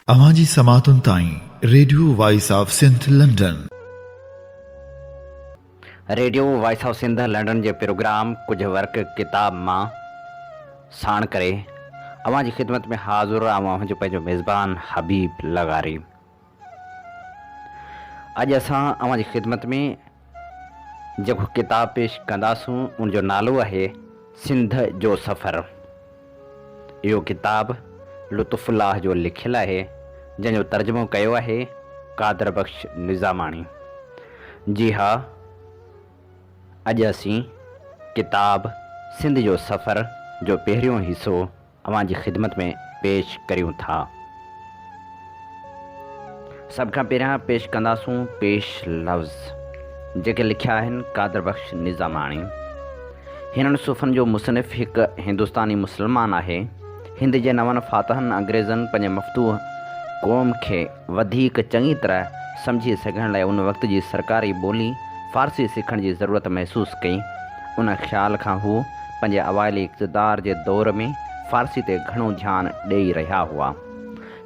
अवाजी समातुन ताई radio voice of Sindh London. Radio voice of Sindh London जे प्रोग्राम कुछ वर्क किताब मां साण करे अवां जी ख़िदमत में हाज़ुर आहियां जो पंहिंजो मेज़बान हबीब लगारी। अॼु असां अवां जी ख़िदमत में जेको किताब पेश कंदासूं उन जो नालो आहे सिंध जो सफ़र। इहो किताब लुत्फ़ुल्लाह जो लिखियलु आहे, जंहिंजो तर्जुमो कयो आहे कादर बख़्श निज़ामाणी। जी हा, अॼु असीं किताब सिंध जो सफ़र जो पहिरियों हिसो अवां जी ख़िदमत में पेश करियूं था। सभ खां पहिरियां पेश कंदासूं पेश लफ़्ज़ जेके लिखिया आहिनि कादर बख़्श निज़ामाणी। हिननि सुफ़नि जो मुसनिफ़ हिकु हिंदुस्तानी मुस्लमान आहे। हिंद जे नवनि फ़ातहनि अंग्रेज़नि पंहिंजे मफ़तूह क़ौम खे वधीक चङी तरह सम्झी सघण लाइ उन वक़्त जी सरकारी ॿोली फ़ारसी सिखण जी ज़रूरत महसूसु कई। उन ख़्याल खां हू पंहिंजे अवाइली इक़्तिदार जे दौर में फ़ारसी ते घणो ध्यानु ॾेई रहिया हुआ।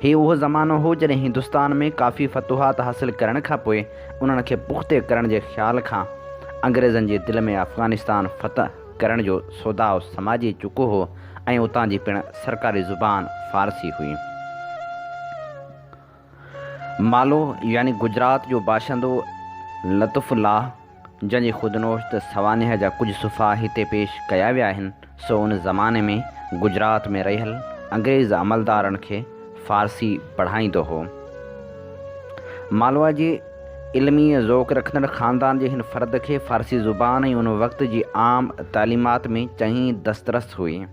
हीउ उहो ज़मानो हो जॾहिं हिंदुस्तान में काफ़ी फ़तूहात हासिल करण खां पोइ उन्हनि खे पुख़्ते करण जे ख़्याल खां अंग्रेज़नि जे दिलि में अफ़गानिस्तान फ़तह करण जो सौदाव समाजी चुको हो ऐं उतां जी पिणु सरकारी ज़ुबान फ़ारसी हुई। मालो यानी गुजरात जो बाशिंदो लुत्फ़ुल्लाह, जंहिंजी ख़ुदनोश्त सवानिह जा कुझु सुफ़ा हिते पेश कया विया आहिनि, सो उन ज़माने में गुजरात में रहियल अंग्रेज़ अमलदारनि खे फ़ारसी पढ़ाईंदो हो। मालवा जी इल्मी ज़ौक़ रखंदड़ ख़ानदान जे हिन फ़र्द खे फ़ारसी ज़ुबान ऐं उन वक़्त जी आम तालीमात में चङी दस्तरस हुई।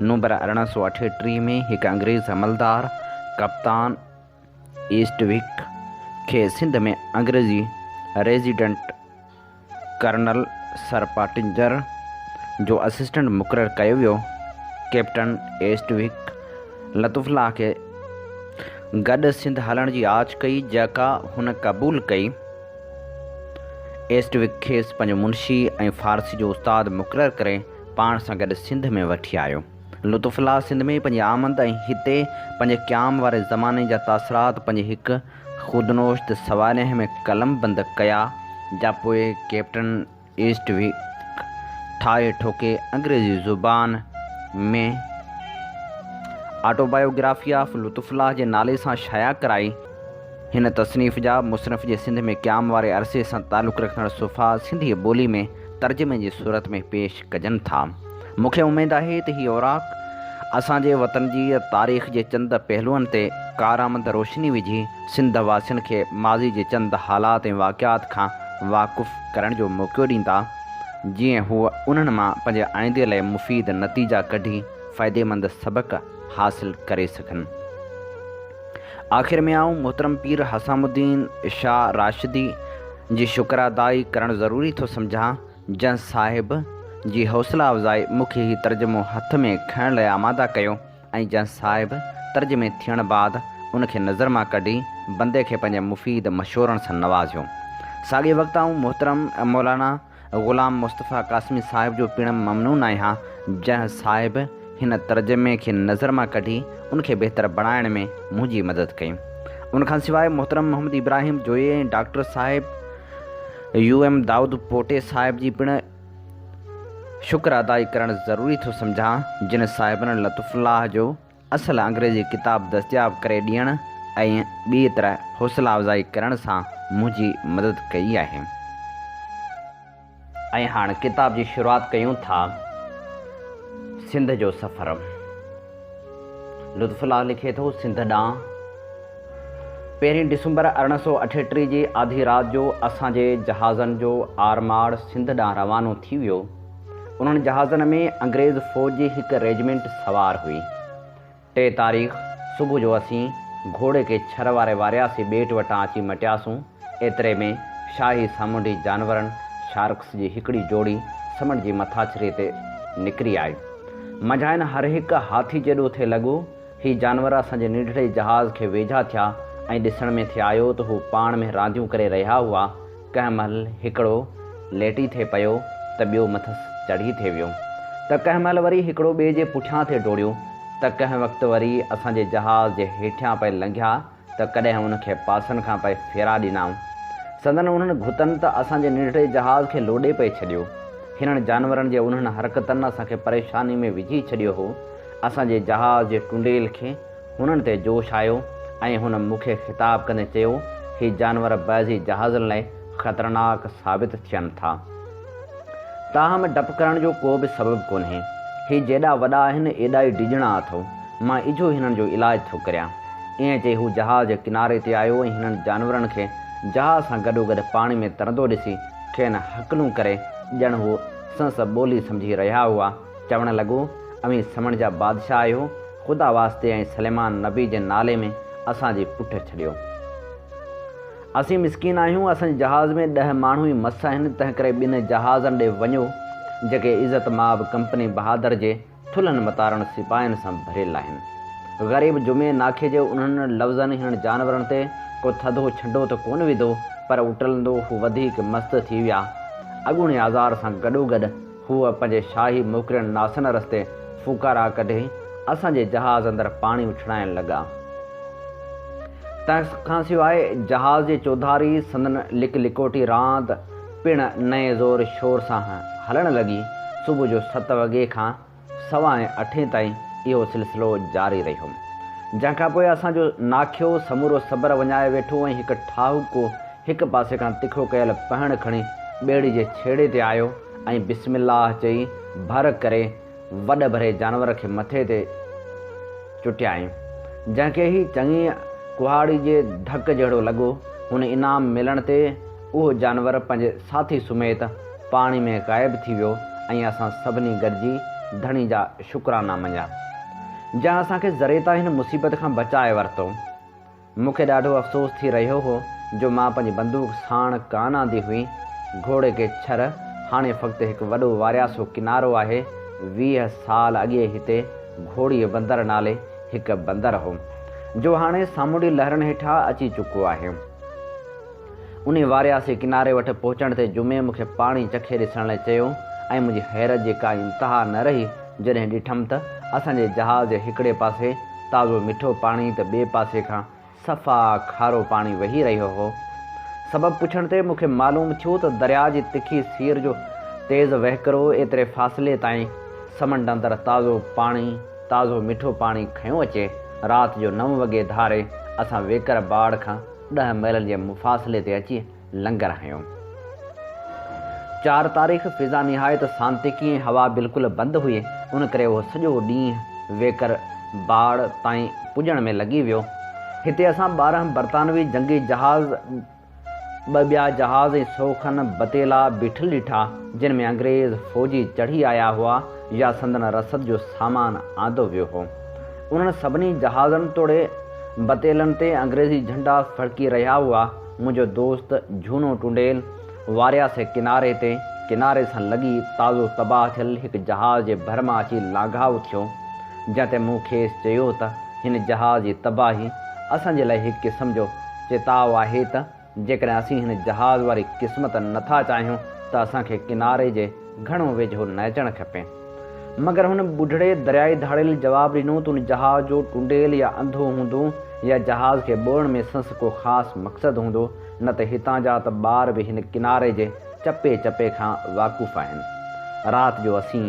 नवंबर 1838 में हिकु अंग्रेज़ अमलदार कप्तान ईस्टविक खे सिंध में अंग्रेज़ी रेजिडेंट कर्नल सर पाटिंजर जो असिस्टेंट मुक़ररु कयो वियो। कैप्टन ईस्टविक लुत्फ़ुल्लाह खे गॾु सिंध हलण जी आछ कई, जेका हुन क़बूल कई। ईस्टविक खेसि पंहिंजो मुंशी ऐं फ़ारसी जो उस्ताद मुक़ररु करे पाण सां गॾु सिंध में वठी आयो। लुत्फ़ुल्लाह सिंध में पंहिंजी आमद ऐं हिते पंहिंजे क़याम वारे ज़माने जा तासिरात पंहिंजे हिकु ख़ुदनोश्त सवानिह में कलमबंद कया, जा पोइ कैप्टन ईस्टविक ठाहे ठोके अंग्रेज़ी ज़ुबान में ऑटोबायोग्राफी ऑफ लुत्फ़ुल्लाह जे नाले सां शाया कराई। हिन तसनीफ़ जा मुसनिफ़ जे सिंध में क़याम वारे अरसे सां तालुक़ रखंदड़ सुफ़ा सिंधी ॿोली में तर्जुमे जी सूरत में पेश कजनि था। मूंखे उमेदु आहे त हीअ औराक असांजे वतन जी तारीख़ जे चंद पहलुअनि ते कारआमद रोशनी विझी सिंध वासियुनि खे माज़ी जे चंद हालात ऐं वाक़िआत खां वाक़ुफ़ु करण जो मौक़ो ॾींदा, जीअं हूअ उन्हनि मां पंहिंजे आईंदे लाइ मुफ़ीद नतीजा कढी फ़ाइदेमंद सबक़ हासिल करे सघनि। आख़िर में आऊं मोहतरम पीर हसामुद्दीन शाह राशिदी जी शुक्रादाई करणु ज़रूरी थो सम्झां, जंहिं साहिब जी हौसला अफ़ज़ाई मूंखे हीउ तर्जुमो हथ में खणण लाइ आमादा कयो ऐं जंहिं साहिब तर्जुमे थियण बाद उनखे नज़र मां कढी बंदे खे पंहिंजे मुफ़ीद मशवरनि सां नवाज़ियो। साॻे वक़्तु आऊं मोहतरम मौलाना ग़ुलाम मुस्तफ़ा क़ासिमी साहिब जो पिणु ममनून आहियां, जंहिं साहिब हिन तर्जुमे खे नज़र मां कढी उनखे बहितर बणाइण में मुंहिंजी मदद कई। उनखां सवाइ मोहतरम मोहम्मद इब्राहिम जोए ऐं डॉक्टर साहिब UM दाऊद पोटे साहिब जी पिणु शुक्र अदाई करणु ज़रूरी थो सम्झां, जिन साहिबनि लुत्फ़ुल्लाह जो असल अंग्रेज़ी किताब दस्तियाब करे ॾियण ऐं ॿी तरह हौसला अफ़ज़ाई करण सां मुंहिंजी मदद कई आहे। ऐं हाणे किताब जी शुरूआति कयूं था। सिंध जो सफ़र। लुत्फ़ुल्लाह लिखे थो, सिंध ॾांहुं 1 दिसंबर 1838 जी आधी राति जो असांजे जहाज़नि जो आरमाड़ सिंध ॾांहुं रवानो थी वियो। उन्हनि जहाज़नि में अंग्रेज़ फ़ौज जी हिकु रेजिमेंट सवार हुई। 3 तारीख़ सुबुह जो असीं घोड़े खे छर वारे वारियासीं ॿेट वटां अची मटियासूं। एतिरे में शाही सामुंडी जानवरनि शार्क्स जी हिकिड़ी जोड़ी समुंड जी मथाछरीअ ते निकिरी आई। मंझाइन हर हिकु हाथी जेॾो थिए लॻो। हीउ जानवर असांजे निढड़े जहाज़ खे वेझा थिया ऐं ॾिसण में थिए आयो त हू पाण में रांदियूं करे रहिया हुआ। कंहिं महिल हिकिड़ो लेटी थिए पियो त ॿियो मथसि चढ़ी थिए वियो, त कंहिं महिल वरी हिकिड़ो ॿिए जे पुठियां थिए डोड़ियो। त कंहिं वक़्तु वरी असांजे जहाज़ जे हेठियां पे लंघिया त कॾहिं उनखे पासनि खां पे फेरा ॾिनाऊं। संदन उन्हनि घुतनि त असांजे निंढड़े जहाज़ खे लोॾे पे छॾियो। हिननि जानवरनि जे उन्हनि हरकतनि असांखे परेशानी में विझी छॾियो हो। असांजे जहाज़ जे टुंडेल खे हुननि ते जोश आयो ऐं हुन मूंखे ख़िताब कंदे चयो, ही जानवर बैज़ी जहाज़नि लाइ ख़तरनाक साबित थियनि था। ताहम डप करण जो को बि सबबु कोन्हे। ही जेॾा वॾा आहिनि एॾा ई डिॼणा अथव। मां इजो हिननि जो इलाजु थो करियां। ईअं चई हू जहाज़ जे किनारे ते आयो ऐं हिननि जानवरनि खे जहाज़ सां गॾोगॾु पाणी में तरंदो ॾिसी खेनि हकलूं करे ॼण हू संस ॿोली सम्झी रहिया हुआ। चवणु लॻो, अमीं समण जा बादशाह आहियो, ख़ुदा वास्ते ऐं सलेमान नबी जे नाले में असांजी पुठि छॾियो। असीं मिसकीन आहियूं। असांजे जहाज़ में 10 माण्हू ई मस आहिनि। तंहिं करे ॿिनि जहाज़नि ॾे वञो जेके इज़त माब कंपनी बहादुर जे थुल्हनि मतारनि सिपाहियुनि सां भरियल आहिनि। ग़रीब जुमे नाखे जे उन्हनि लफ़्ज़नि हिननि जानवरनि ते को थधो छंडो त कोन विधो, पर उटलंदो हू वधीक मस्त थी विया। अॻूणे आज़ार सां गॾोगॾु हूअ पंहिंजे शाही मोकिलियल नासन रस्ते फुकारा कढे असांजे जहाज़ अंदरि पाणी उछिड़ाइण लॻा। तंहिंखां सवाइ जहाज़ जे चौधारी संदन लिक लिकोटी रांदि पिणु नए ज़ोर शोर सां हलणु लॻी। सुबुह जो 7 वॻे खां 8:15 ताईं इहो सिलसिलो जारी रहियो, जंहिंखां पोइ असांजो नाखियो समूरो सबर वञाए वेठो ऐं हिकु ठाहूको हिकु पासे खां तिखो कयल पहण खणी ॿेड़ी जे छेड़े ते आयो ऐं बिस्मिल्लाह चई भर करे वॾ भरे जानवर खे मथे ते चुटियाईं, जंहिंखे ई चङी कुहाड़ी जे धक जहिड़ो लॻो। हुन इनाम मिलण ते उहो जानवर पंहिंजे साथी समेत पाणी में ग़ाइबु थी वियो ऐं असां सभिनी गॾिजी धणी जा शुक्राना मञिया, जंहिं असांखे ज़रे तां हिन मुसीबत खां बचाए वरितो। मूंखे ॾाढो अफ़सोस थी रहियो हो जो मां पंहिंजी बंदूक साण कान आंदी हुई। घोड़े खे छर हाणे फ़क़्तु हिकु वॾो वारियासो किनारो आहे। 20 साल अॻे हिते घोड़ीअ बंदर नाले हिकु बंदर हो जो हाणे सामुंडी लहरनि हेठां अची चुको आहे। उन वारियासे किनारे वटि पहुचण ते जुमे मूंखे पाणी चखे ॾिसण लाइ चयो ऐं मुंहिंजी हैरत जे का इंतिहा न रही जॾहिं ॾिठमि त असांजे जहाज़ जे हिकिड़े पासे ताज़ो मिठो पाणी त ॿिए पासे खां सफ़ा खारो पाणी वही रहियो हो। सबबु पुछण ते मूंखे मालूम थियो त दरिया जी तिखी सीर जो तेज़ वहिकिरो एतिरे फ़ासिले ताईं समंड अंदरि ताज़ो मिठो पाणी खयों अचे। राति जो 9 वॻे धारे असां वेकर बाड़ खां 10 मील जे मुफ़ासिले ते अची लंगर हयूं। 4 तारीख़ फ़िज़ा निहायत सांतिकी ऐं हवा बिल्कुलु बंदि हुई। उन करे उहो सॼो ॾींहुं वेकर बाड़ ताईं पुॼण में लॻी वियो। हिते असां 12 बरतानवी जंगी जहाज़, 2 ॿिया जहाज़ ऐं 100 खनि बतेला बीठल ॾिठा, जिन में अंग्रेज़ फ़ौजी चढ़ी आया हुआ या संदन रसद जो सामान आंदो वियो हो। उन्हनि सभिनी जहाज़नि तोड़े बतेलनि ते अंग्रेज़ी झंडा फड़की रहिया हुआ। मुंहिंजो दोस्त झूनो टुंडेल वारियासे किनारे सां लॻी ताज़ो तबाह थियल हिकु जहाज़ जे भर मां अची लाघाव थियो, जंहिं ते मूं खेसि चयो त हिन जहाज़ जी तबाही असांजे लाइ हिकु क़िस्म जो चिताव आहे त जेकॾहिं असीं हिन जहाज़ वारी क़िस्मत नथा चाहियूं त असांखे किनारे जे घणो वेझो न अचणु खपे। मगर हुन ॿुढड़े दरियाई धाड़ेल जवाबु ॾिनो त उन जहाज़ जो टुंडेल या अंधो हूंदो या जहाज़ खे ॿोड़ण में संस को ख़ासि मक़सदु हूंदो, न त हितां जा त ॿार बि हिन किनारे जे चपे चपे खां वाक़ुफ़ु आहिनि। राति जो असीं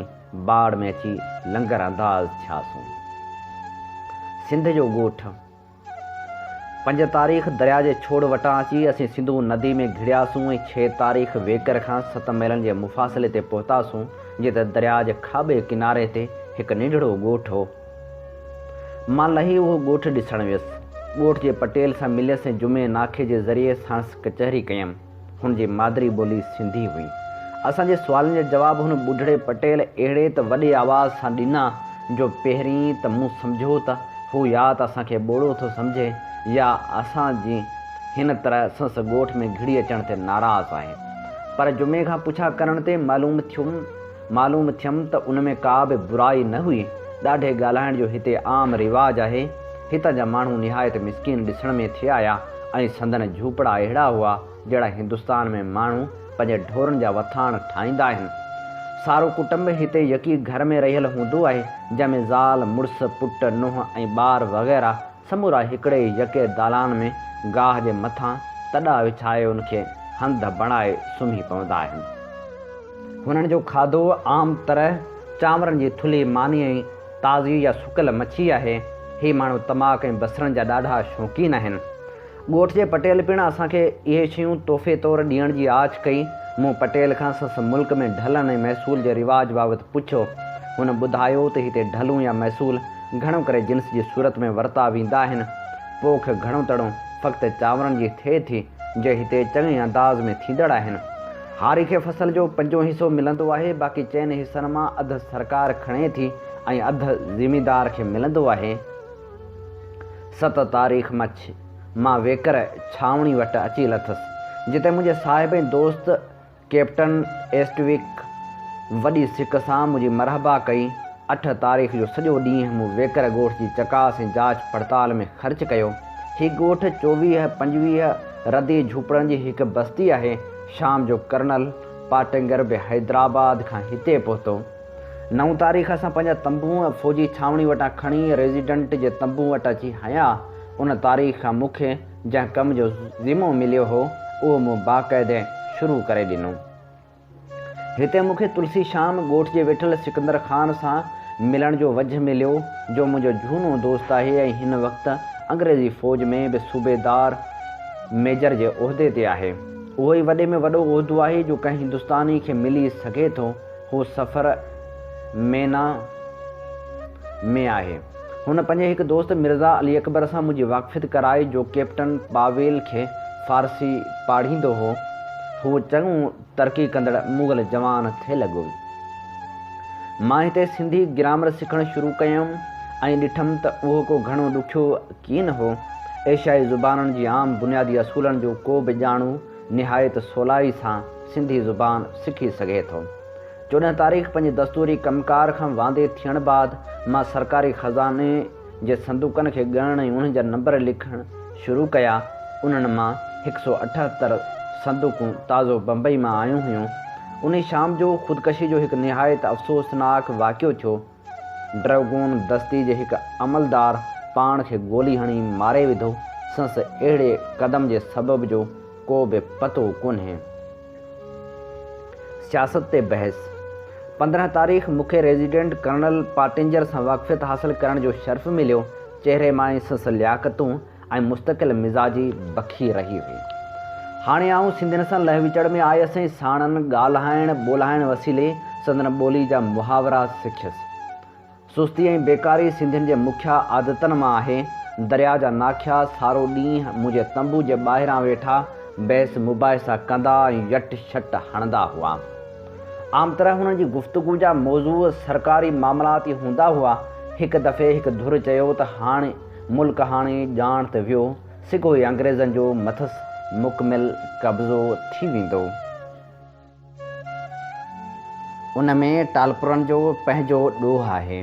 बाड़ में अची लंगर अंदाज़ थियासीं। सिंध जो ॻोठु 5 तारीख़ दरिया जे छोड़ वटां अची असीं सिंधू नदी में घिड़ियासीं ऐं 6 तारीख़ वेकर खां 7 मीलनि जे मुफ़ासिले ते पहुतासीं, जिते दरिया जे खाॿे किनारे ते हिकु नंढिड़ो ॻोठु हो। मां लही उहो ॻोठु ॾिसणु वियुसि। ॻोठ जे पटेल सां मिलियसि ऐं जुमे नाखे जे ज़रिए संसि कचहरी कयमि। हुनजी मादरी ॿोली सिंधी हुई। असांजे सुवालनि जा जवाब हुन ॿुढड़े पटेल अहिड़े त वॾे आवाज़ सां ॾिना जो पहिरीं त मूं सम्झो त हू या त असांखे ॿोड़ो थो सम्झे या असांजी हिन तरह संसि ॻोठ में घिड़ी अचण ते नाराज़ आहे। पर जुमे खां पुछा करण ते मालूम थियमि त उन में का बि बुराई न हुई। ॾाढे ॻाल्हाइण जो हिते आम रिवाज आहे। हितां जा माण्हू निहायत मिसकीन ॾिसण में थिया आया ऐं संदन झूपड़ा अहिड़ा हुआ जहिड़ा हिंदुस्तान में माण्हू पंहिंजे ढोरनि जा वथाण ठाहींदा आहिनि। सारो कुटुंब हिते यकी घर में रहियल हूंदो आहे, जंहिंमें ज़ाल मुड़ुस पुट नुंहुं ऐं ॿार वग़ैरह समूरा हिकिड़े यके दालान में गाह जे मथां तॾा विछाए उनखे हंध बणाए सुम्ही पवंदा आहिनि। हुननि जो खाधो आम तरह चांवरनि जी थुल्ही मानी ऐं ताज़ी या सुकल मच्छी आहे। ही माण्हू तमाक ऐं बसरनि जा ॾाढा शौक़ीन आहिनि। ॻोठ जे पटेल पिणु असांखे इहे शयूं तोहफ़े तौरु ॾियण जी आछ कई। मूं पटेल खां संसि मुल्क में ढलनि ऐं महसूल जे रिवाज बाबति पुछियो। हुन ॿुधायो त हिते ढलूं या महसूल घणो करे जिन्स जी सूरत में वरिता वेंदा आहिनि। पोख घणो तड़ो फ़क़्ति चांवरनि जी थिए थी, जे हिते चङे अंदाज़ में थींदड़ आहिनि। हारी खे फसल जो 5 हिसो मिलंदो आहे, बाक़ी 4 हिसनि मां अधु सरकार खणे थी ऐं अधु ज़मींदार खे मिलंदो आहे। 7 तारीख़ मां वेकर छावणी वटि अची लथसि, जिते मुंहिंजे साहिब ऐं दोस्त कैप्टन एस्टविक वॾी सिक सां मुंहिंजी मरहबा कई। 8 तारीख़ जो सॼो ॾींहुं मूं वेकर ॻोठ जी चकास ऐं जांच पड़ताल में ख़र्च कयो। हीउ ॻोठ 24-25 रदी झूपड़नि जी हिकु बस्ती आहे। शाम जो कर्नल पाटिंगर बि हैदराबाद खां हिते पहुतो। 9 तारीख़ असां पंहिंजा तंबू फ़ौजी छावणी वटां खणी रेजिडेंट जे तंबू वटि अची हया। उन तारीख़ खां मूंखे जंहिं कम जो ज़िमो मिलियो हो, उहो मूं बाक़ाइदे शुरू करे ॾिनो। हिते मूंखे तुलसी शाम ॻोठ जे वेठल सिकंदर ख़ान सां मिलण जो वजह मिलियो, जो मुंहिंजो झूनो दोस्त आहे ऐं हिन वक़्तु अंग्रेज़ी फ़ौज में बि सूबेदार मेजर जे उहिदे ते आहे। उहो ई वॾे में वॾो उहिदो आहे जो कंहिं हिंदुस्तानी खे मिली सघे थो। हू सफ़र मेना में आहे। हुन पंहिंजे हिकु दोस्त मिर्ज़ा अली अकबर सां मुंहिंजी वाक़फ़ियत कराई, जो कैप्टन पावेल खे फ़ारसी पाढ़ींदो हो। हू चङो तरक़ी कंदड़ मुग़ल जवान थिए लॻो। मां हिते सिंधी ग्रामर सिखणु शुरू कयुमि ऐं ॾिठमि त उहो को घणो ॾुखियो कीन हो। एशियाई ज़ुबाननि जी आम बुनियादी असूलनि जो को बि ॼाणू निहायत सवलाई सां सिंधी ज़ुबान सिखी सघे थो। 14 तारीख़ पंहिंजे दस्तूरी कमकार खां वांदे थियण बाद मां सरकारी ख़ज़ाने जे संदूकनि खे ॻणण ऐं उन्हनि जा नंबर लिखणु शुरू कया। उन्हनि मां 178 संदूकूं ताज़ो बम्बई मां आयूं हुयूं। उन शाम जो ख़ुदकशी जो हिकु निहायत अफ़सोसनाक वाक़ियो थियो। ड्रैगून दस्ती जे हिकु अमलदार पाण खे गोली हणी मारे विधो। संसि अहिड़े क़दम जे सबब जो को बि पतो कोन्हे। सियासत ते बहस। 15 तारीख़ मूंखे रेजिडेंट कर्नल पाटिंजर सां वाक़फ़ियत हासिल करण जो शर्फ़ मिलियो। चहिरे मां संसि लियाक़तूं ऐं मुस्तक़िल मिज़ाजी बखी रही हुई। हाणे आऊं सिंधियुनि सां लह विचड़ में आयसि ऐं साणनि ॻाल्हाइण ॿोल्हाइण वसीले संदन ॿोली जा मुहावरा सिखियसि। सुस्ती ऐं बेकारी सिंधियुनि जे मुख्य आदतनि मां आहे। दरिया जा नाखिया सारो ॾींहुं मुंहिंजे तंबू जे ॿाहिरां वेठा बहस मुबाहिसा कंदा ऐं यट शट हणंदा हुआ। आम तरह हुननि जी गुफ़्तगू जा मौज़ू सरकारी मामलात ई हूंदा हुआ। हिकु दफ़े हिकु धुर चयो त हाणे मुल्क हाणे ॼाण त वियो, सिगो ई अंग्रेज़नि जो मथसि मुकमिल कब्ज़ो थी वेंदो। उन में टालपुरनि जो पंहिंजो ॾोह आहे,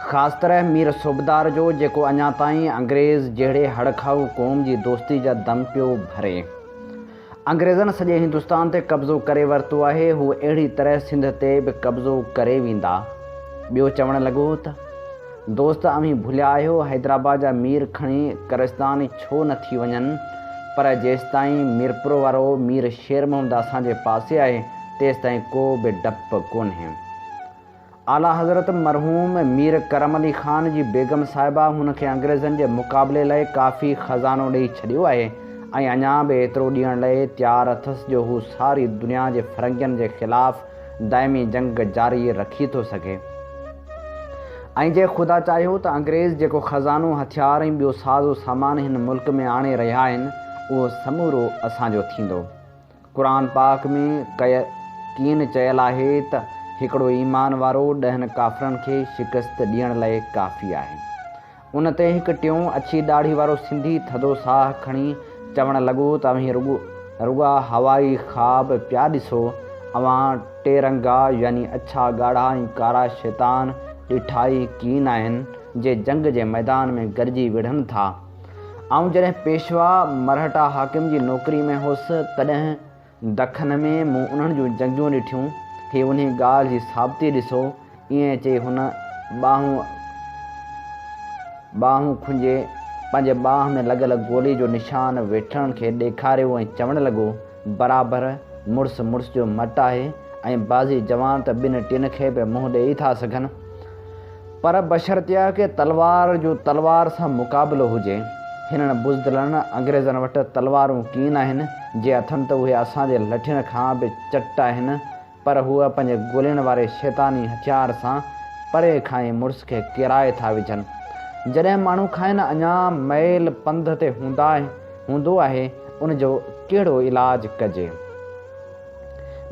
ख़ासि तरह मीर सूबेदार जो, जेको अञा ताईं अंग्रेज़ जहिड़े हड़खाऊ क़ौम जी दोस्ती जा दम पियो भरे। अंग्रेज़नि सॼे हिंदुस्तान ते कब्ज़ो करे वरितो आहे। हू अहिड़ी तरह सिंध ते बि कब्ज़ो करे वेंदा। ॿियो चवणु लॻो त दोस्त अव्हीं भुलिया आहियो, हैदराबाद जा मीर खणी करिस्तान छो न थी वञनि, पर जेसिताईं मीरपुर वारो मीर शेर मोहम्मद असांजे पासे आहे, तेसिताईं को बि डपु कोन्हे। आला हज़रत मरहूम मीर करम अली ख़ान जी बेगम साहिबा हुनखे अंग्रेज़नि जे मुक़ाबले लाइ काफ़ी ख़ज़ानो ॾेई छॾियो आहे ऐं अञा बि एतिरो ॾियण लाइ तयारु अथसि जो हू सारी दुनिया जे फ़िरंगियुनि जे ख़िलाफ़ु दाइमी जंग जारी रखी थो सघे। ऐं जे ख़ुदा चाहियो त अंग्रेज़ जेको ख़ज़ानो हथियार ऐं ॿियो साज़ो सामान हिन मुल्क में आणे रहिया आहिनि, उहो समूरो असांजो थींदो। क़ुर पाक में कीन चयल आहे त हिकिड़ो ईमान वारो 10 काफ़िरनि खे शिकस्त ॾियण लाइ काफ़ी आहे। उन ते हिकु टियों अछी ॾाढ़ी वारो सिंधी थधो साह खणी चवणु लॻो त अव्हीं रुॻा हवाई ख़्वाब पिया ॾिसो। अव्हां टेरंगा यानी अछा ॻाढ़ा ऐं कारा शैतान ॾिठा ई कीन आहिनि जे जंग जे मैदान में गॾिजी विढ़नि था। ऐं जॾहिं पेशवा मरहटा हाकिम जी नौकरी में हुअसि, तॾहिं दखन में मूं उन्हनि जूं जंगियूं ॾिठियूं ही उन ॻाल्हि जी साबिती ॾिसो। ईअं चई हुन ॿाहूं खुंजे पंहिंजे ॿाह में लॻल गोली जो निशान वेठड़नि खे ॾेखारियो ऐं चवणु लॻो, बराबरि मुड़ुस जो मटु आहे ऐं बाज़ी जवान त ॿिनि टिनि खे बि मुंहुं ॾेई था सघनि, पर बशर्तिया के तलवार जो तलवार सां मुक़ाबिलो हुजे। हिननि बुज़दिलनि अंग्रेज़नि वटि तलवारूं कीन आहिनि, जे अथनि त उहे असांजे लठियुनि खां बि चट आहिनि, पर हूअ पंहिंजे गोलियुनि वारे शैतानी हथियार सां परे खां ई मुड़ुस खे किराए था विझनि। जॾहिं माण्हू खाइनि अञा मैल पंध ते हूंदो आहे, उनजो कहिड़ो इलाजु कजे।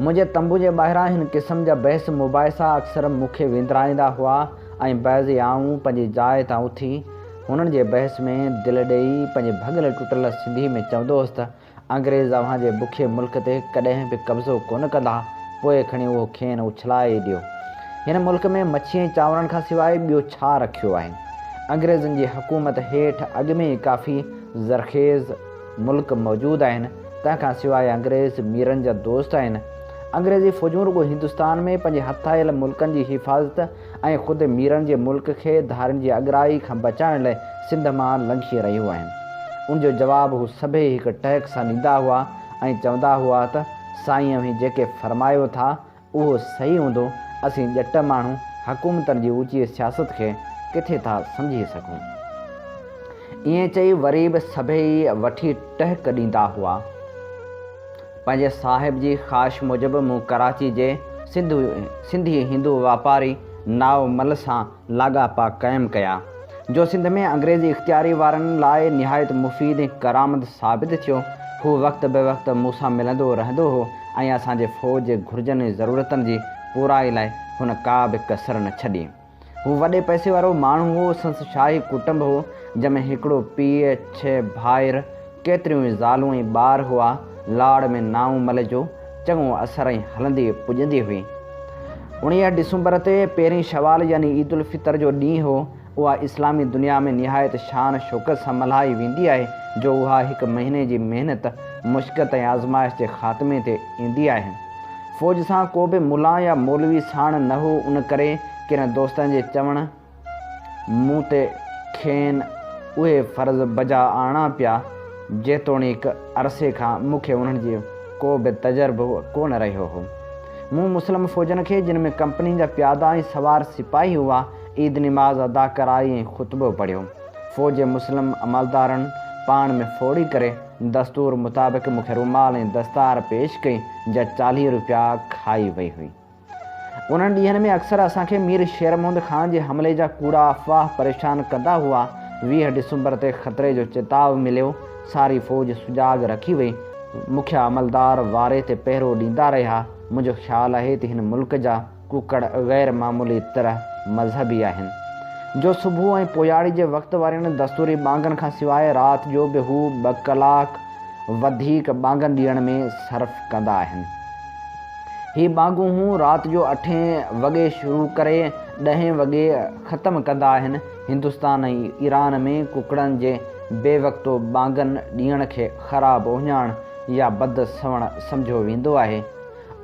मुंहिंजे तंबू जे ॿाहिरां हिन क़िस्म जा बहस मुबाहिसा अक्सर मूंखे विंदराईंदा हुआ ऐं बैज़ आऊं पंहिंजी जाइ तां उथी हुननि जे बहस में दिलि ॾेई पंहिंजे भॻल टुटल सिंधी में चवंदो हुउसि त अंग्रेज़ अव्हांजे बुखे मुल्क ते कॾहिं बि कब्ज़ो कोन कंदा, पोइ खणी उहो खेनि उछलाए ॾियो। हिन मुल्क में मच्छी ऐं चांवरनि खां सवाइ ॿियो छा रखियो आहे? अंग्रेज़नि जी हुकूमत हेठि अॻु में ई काफ़ी ज़रख़ेज़ मुल्क मौजूदु आहिनि। तंहिंखां सवाइ अंग्रेज़ मीरनि जा दोस्त आहिनि। अंग्रेज़ी फ़ौजूं रुॻो हिंदुस्तान में पंहिंजे हथायल मुल्कनि जी हिफ़ाज़त ऐं ख़ुदि मीरनि जे मुल्क खे धारियुनि जी अॻराई खां बचाइण लाइ सिंध मां लंघी रहियूं आहिनि। उनजो जवाबु हू सभई हिकु टहक सां ॾींदा हुआ ऐं चवंदा हुआ त साईं अवी जेके फरमायो था उहो सही हूंदो, असीं ॼट माण्हू हुकूमतनि जी ऊची सियासत खे किथे था सम्झी सघूं। ईअं चई वरी बि सभई वठी टहक ॾींदा हुआ। पंहिंजे साहिब जी ख़्वाहिश मूजिबि मूं कराची जे सिंधी हिंदू वापारी नावमल सां लाॻापा क़ाइमु कया, जो सिंध में अंग्रेज़ी इख़्तियारी वारनि लाइ निहायत मुफ़ीद ऐं करामत साबित थियो। हू वक़्तु बे वक़्तु मूंसां मिलंदो रहंदो हो ऐं असांजे फ़ौज जे घुर्जनि ऐं ज़रूरतनि जी पूराई लाइ हुन का बि कसर न छॾी। हू वॾे पैसे वारो माण्हू हो, संसि शाही कुटुंब हो, जंहिंमें हिकिड़ो पीउ, 6 भाइर, केतिरियूं ई ज़ालूं ऐं ॿार हुआ। लाड़ में नाऊमल जो चङो असर ऐं हलंदी पुॼंदी हुई। 19 डिसंबर ते 1 शवाल यानी ईद उल फितर जो ॾींहुं हो। उहा इस्लामी दुनिया में निहायत शान शौक़त सां मल्हाई वेंदी आहे, जो उहा हिकु महीने जी महिनत, मुश्क़त ऐं आज़माइश जे ख़ात्मे ते ईंदी आहे। फ़ौज सां को बि मुला या मौलवी साण न हो, उन करे किन दोस्तनि जे चवण मूं ते खेनि उहे फ़र्ज़ बजा आणा पिया, जेतोणीकि अरसे खां मूंखे उन्हनि जो को बि तजुर्बो कोन रहियो हो। मूं मुस्लिम फ़ौजनि खे, जिन में कंपनी जा प्यादा ऐं सवार सिपाही हुआ, ईद निमाज़ अदा कराई ऐं ख़ुतबो पढ़ियो। फ़ौज जे मुस्लिम अमलदारनि पाण में फोड़ी करे दस्तूर मुताबिक़ मूंखे रुमाल ऐं दस्तार पेश कई, जा 40 रुपया खाई वई हुई। उन्हनि ॾींहंनि में अक्सर असांखे मीर शेर मोहम्मद ख़ान जे हमले जा कूड़ा अफ़वाह परेशान कंदा हुआ। 20 डिसंबर ते ख़तरे जो चिताव मिलियो। सारी फ़ौज सुजाग रखी वई। मुखिया अमलदार वारे ते पहिरो ॾींदा रहिया। मुंहिंजो ख़्यालु आहे त हिन मुल्क जा कुकड़ गैर मामूली तरह मज़हबी आहिनि, जो सुबुह ऐं पोयाड़ी जे वक़्तु वारनि दस्तूरी ॿांगनि खां सवाइ राति जो बि हू 2 कलाक वधीक ॿांगनि ॾियण में सर्फ़ कंदा आहिनि। ही ॿांगूं हू राति जो 8 वॻे शुरू करे 10 वॻे ख़तमु कंदा आहिनि। हिंदुस्तान ऐं ईरान में कुकड़नि जे बेवक़्तो ॿांगनि ॾियण खे ख़राबु ओञाण या बद सवण सम्झो वेंदो आहे,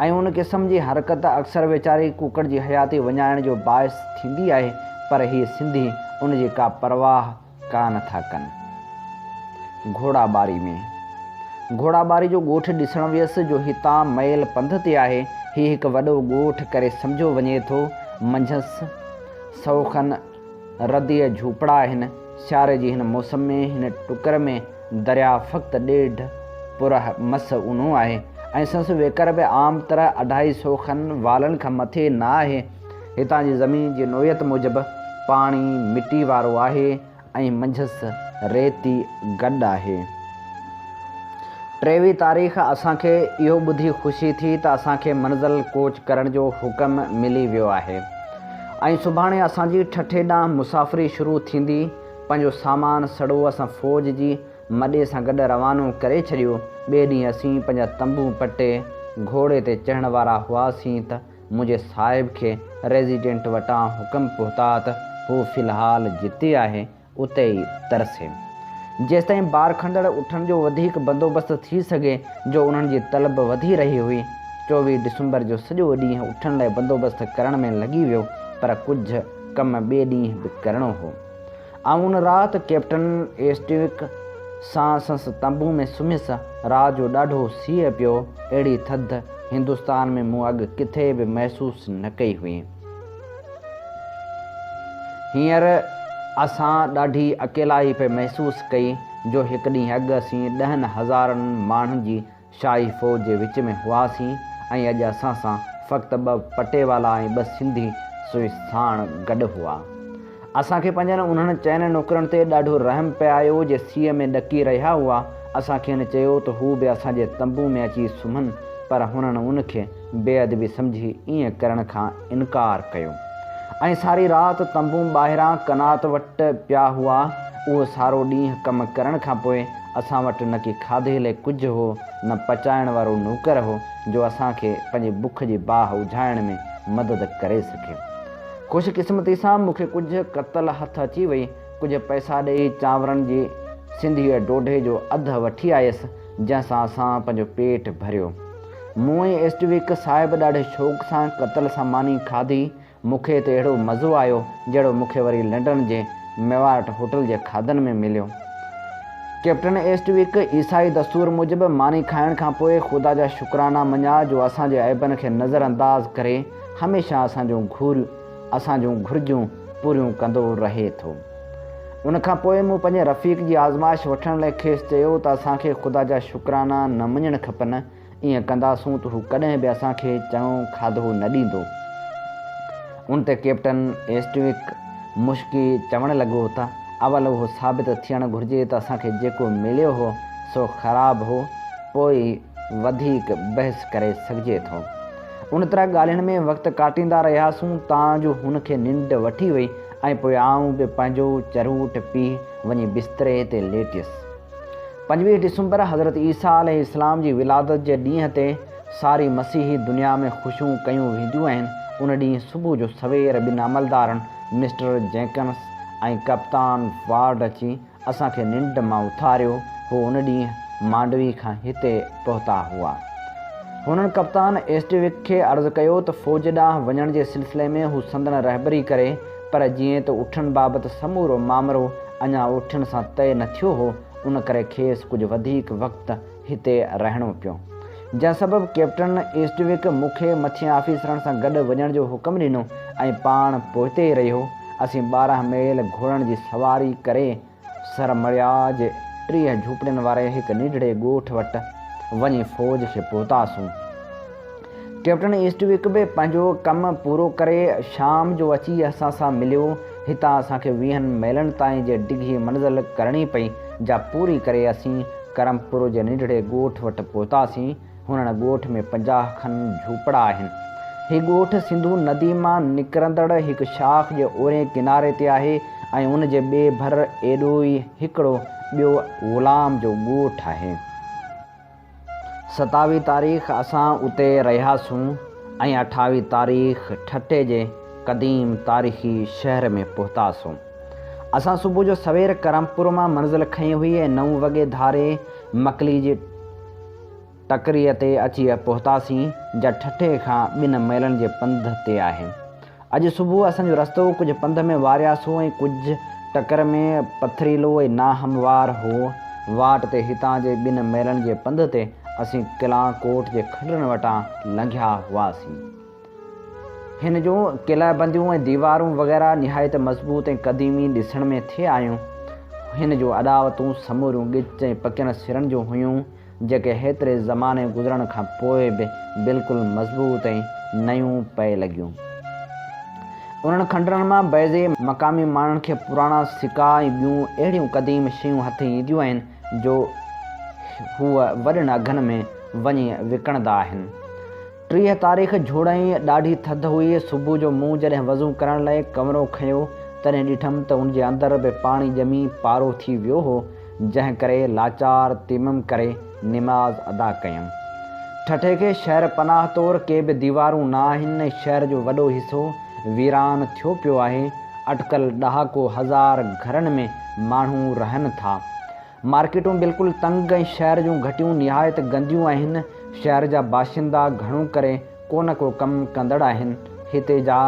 ऐं उन क़िस्म जी हरकत अक्सर वेचारी कुकड़ जी हयाती वञाइण जो बाइस थींदी आहे, पर ही सिंधी उन जी का परवाह कान था कनि। घोड़ाबारी जो ॻोठु ॾिसणु वियसि, जो हितां मैल पंध ते आहे। ही हिकु वॾो ॻोठु करे सम्झो वञे थो। मंझंदि सौखनि रदीअ झूपड़ा आहिनि। सियारे जी हिन मौसम में हिन टुकर में दरिया फ़क़्ति 1.5 पुरह मस ऊनो आहे ऐं संसि वेकर बि आम तरह 250 खनि वालनि खां मथे न आहे। हितां जी ज़मीन जी नोयत मूजिबि पाणी मिटी वारो आहे ऐं मंझंदि रेती गॾु आहे। 23 तारीख़ असांखे इहो ॿुधी ख़ुशी थी त असांखे मंज़िल कोच करण जो हुकम मिली वियो आहे ऐं सुभाणे असांजी ठठे ॾांहुं मुसाफ़िरी शुरू थींदी। पंहिंजो सामान सड़ो असां फ़ौज जी मॾे सां गॾु रवानो करे छॾियो। ॿिए ॾींहुं असीं पंहिंजा तंबू पटे घोड़े ते चढ़ण वारा हुआसीं त मुंहिंजे साहिब खे रेज़िडेंट वटां हुकम पहुता त हू फ़िलहालु जिते आहे उते ई तरसे, जेसिताईं ॿार खंडड़ उठण जो वधीक बंदोबस्तु थी सघे, जो उन्हनि जी तलब वधी रही हुई। 24 डिसंबर जो सॼो ॾींहुं उथण लाइ बंदोबस्तु करण में लॻी वियो, पर कुझु कम ॿिए ॾींहुं बि करिणो हो। ऐं उन राति कैप्टन एस्टविक सां संस तंबू में सुम्हियसि। राति जो ॾाढो सीउ पियो। अहिड़ी थधि हिंदुस्तान में मूं अॻु किथे बि महसूसु न कई हुई। हींअर असां ॾाढी अकेलाई पे महसूसु कई जो हिकु ॾींहुं अॻु असीं 10,000 माण्हुनि जी शाही फ़ौज जे विच में हुआसीं ऐं अॼु असां सां फ़क़्ति 2 पटेवाला ऐं 2 सिंधी सुई साण गॾु हुआ। असांखे पंहिंजनि उन्हनि चइनि नौकरनि ते ॾाढो रहम पिए आयो जे सीउ में ॾकी रहिया हुआ। असांखे हिन चयो त हू बि असांजे तंबू में अची सुम्हनि, पर हुननि उनखे बेअदबी सम्झी ईअं करण खां इनकार कयो ऐं सारी राति तंबू ॿाहिरां कनात वटि पिया हुआ। उहो सारो ॾींहुं कमु करण खां पोइ असां वटि न की खाधे लाइ कुझु हो, न पचाइण वारो नौकर हो जो असांखे पंहिंजी बुख जी बाहि उझाइण में मदद करे सघे। ख़ुशकिस्मती सां मूंखे कुझु कतल हथ अची वई। कुझु पैसा ॾेई चांवरनि जी सिंधीअ ॾोढे जो अधु वठी आयसि, जंहिंसां असां पंहिंजो पेट भरियो। मूं ऐं एस्टविक साहिब ॾाढे शौक़ सां कतल सां मानी खाधी। मूंखे त अहिड़ो मज़ो आयो जहिड़ो मूंखे वरी लंडन जे मेवाट होटल जे खाधनि में मिलियो। कैप्टन एस्टविक ईसाई दस्तूर मूजिबि मानी खाइण खां पोइ ख़ुदा जा शुक्राना मञा जो असांजे ऐबनि खे नज़रअंदाज़ करे हमेशह असांजूं घुर्जूं पूरियूं कंदो रहे थो। उनखां पोइ मूं पंहिंजे रफ़ीक जी आज़माइश वठण लाइ खेसि चयो त असांखे ख़ुदा जा शुक्राना न मञणु खपनि। ईअं कंदासूं त हू कॾहिं बि असांखे चङो खाधो न ॾींदो। उन ते कैप्टन एस्टविक मुश्की चवणु लॻो त अवल उहो साबित थियणु घुरिजे त असांखे जेको मिलियो हो सो ख़राबु हो, पोइ वधीक बहस करे सघिजे थो। उन तरह ॻाल्हियुनि में वक़्तु काटींदा रहियासीं तां जो हुनखे निंड वठी वई ऐं पोइ आऊं बि पंहिंजो चरूट पी वञी बिस्तरे ते लेटियुसि। 25 डिसंबर हज़रत ईसा अलैहिस्सलाम जी विलादत जे ॾींहं ते सारी मसीही दुनिया में ख़ुशियूं कयूं वेंदियूं आहिनि। उन ॾींहुं सुबुह जो सवेर 2 अमलदारनि मिस्टर जेंकन्स ऐं कप्तान वार्ड अची असांखे निंड मां उथारियो। हू उन ॾींहुं मांडवी खां हिते पहुता हुआ। हुननि कप्तान एस्टविक खे अर्ज़ु कयो त फ़ौज ॾांहुं वञण जे सिलसिले में हू संदन रहबरी करे, पर जीअं त उठण बाबति समूरो मामिलो अञा उठण सां तइ न थियो हो, उन करे खेसि कुझु वधीक वक़्तु हिते रहणो पियो। जंहिं सबबु कैप्टन एस्टविक मूंखे मथिएं ऑफिसरनि सां गॾु वञण जो हुकुम ॾिनो ऐं पाण पोइते रहियो। असीं 12 मील घोड़नि जी सवारी करे सरमरिया जे 30 झूपड़ियुनि वारे हिकु निढड़े ॻोठ वटि वञी फ़ौज खे पहुतासीं। कैप्टन एस्टविक बि पंहिंजो कमु पूरो करे शाम जो अची असां सां मिलियो। हितां असांखे 20 मीलनि ताईं जे डिघी मंज़िल करणी पई, जा पूरी करे असीं करमपुर जे निढड़े ॻोठ वटि पहुतासीं। हुननि ॻोठ में 50 खनि झूपड़ा आहिनि। हीउ ॻोठ सिंधू नदी मां निकिरंदड़ हिकु शाख जे ओरे किनारे ते आहे ऐं उन जे ॿिए भर एॾो ई हिकिड़ो ॿियो ग़ुलाम जो ॻोठ आहे। 27 तारीख़ असां उते रहियासीं ऐं 28 तारीख़ ठटे जे क़दीम तारीख़ी शहर में पहुतासीं। असां सुबुह जो सवेर करमपुर मां मंज़िल खई हुई ऐं 9 वॻे धारे मकली जी टकरीअ ते अची पहुतासीं, जा ठठे खां 2 मीलनि जे पंध ते आहे। अॼु सुबुह असांजो रस्तो कुझु पंध में वारियासीं ऐं कुझु टकर में पथरीलो ऐं नाहमवार हो। वाट ते हितां जे 2 मीलनि जे पंध ते असीं किला कोट जे खंडनि वटां लंघिया हुआसीं। हिन जूं किलाबंदियूं ऐं दीवारूं वग़ैरह निहायत मज़बूत ऐं क़दीमी ॾिसण में थिए आयूं। हिन जूं अदावतूं समूरियूं ॻिच ऐं पकियल सिरनि जूं हुयूं, जेके हेतिरे ज़माने गुज़रण खां पोइ बि बिल्कुलु मज़बूत ऐं नयूं पए लॻियूं। उन्हनि खंडरनि मां बैज़े मक़ामी माण्हुनि खे पुराणा सिका ऐं ॿियूं अहिड़ियूं क़दीम शयूं हथ ईंदियूं आहिनि जो हूअ वॾनि अघनि में वञी विकिणंदा आहिनि। 30 तारीख़ झोड़ाई ॾाढी थधि हुई। सुबुह जो मूं जॾहिं वज़ू करण लाइ कमिरो खयो तॾहिं ॾिठमि त उनजे अंदरि बि पाणी ॼमी पारो थी वियो हो, जंहिं करे लाचार तिमम करे निमाज़ अदा कयमि। ठठे खे शहर पनाह तौरु के बि दीवारूं न आहिनि ऐं शहर जो वॾो हिसो वीरान थियो पियो आहे। अटकल ॾहाको 1000 घरनि में माण्हू रहनि था। मार्केटूं बिल्कुलु तंग ऐं शहर जूं घटियूं निहायत गंदियूं आहिनि। शहर जा बाशिंदा घणो करे को न को कमु कंदड़ आहिनि। हिते जा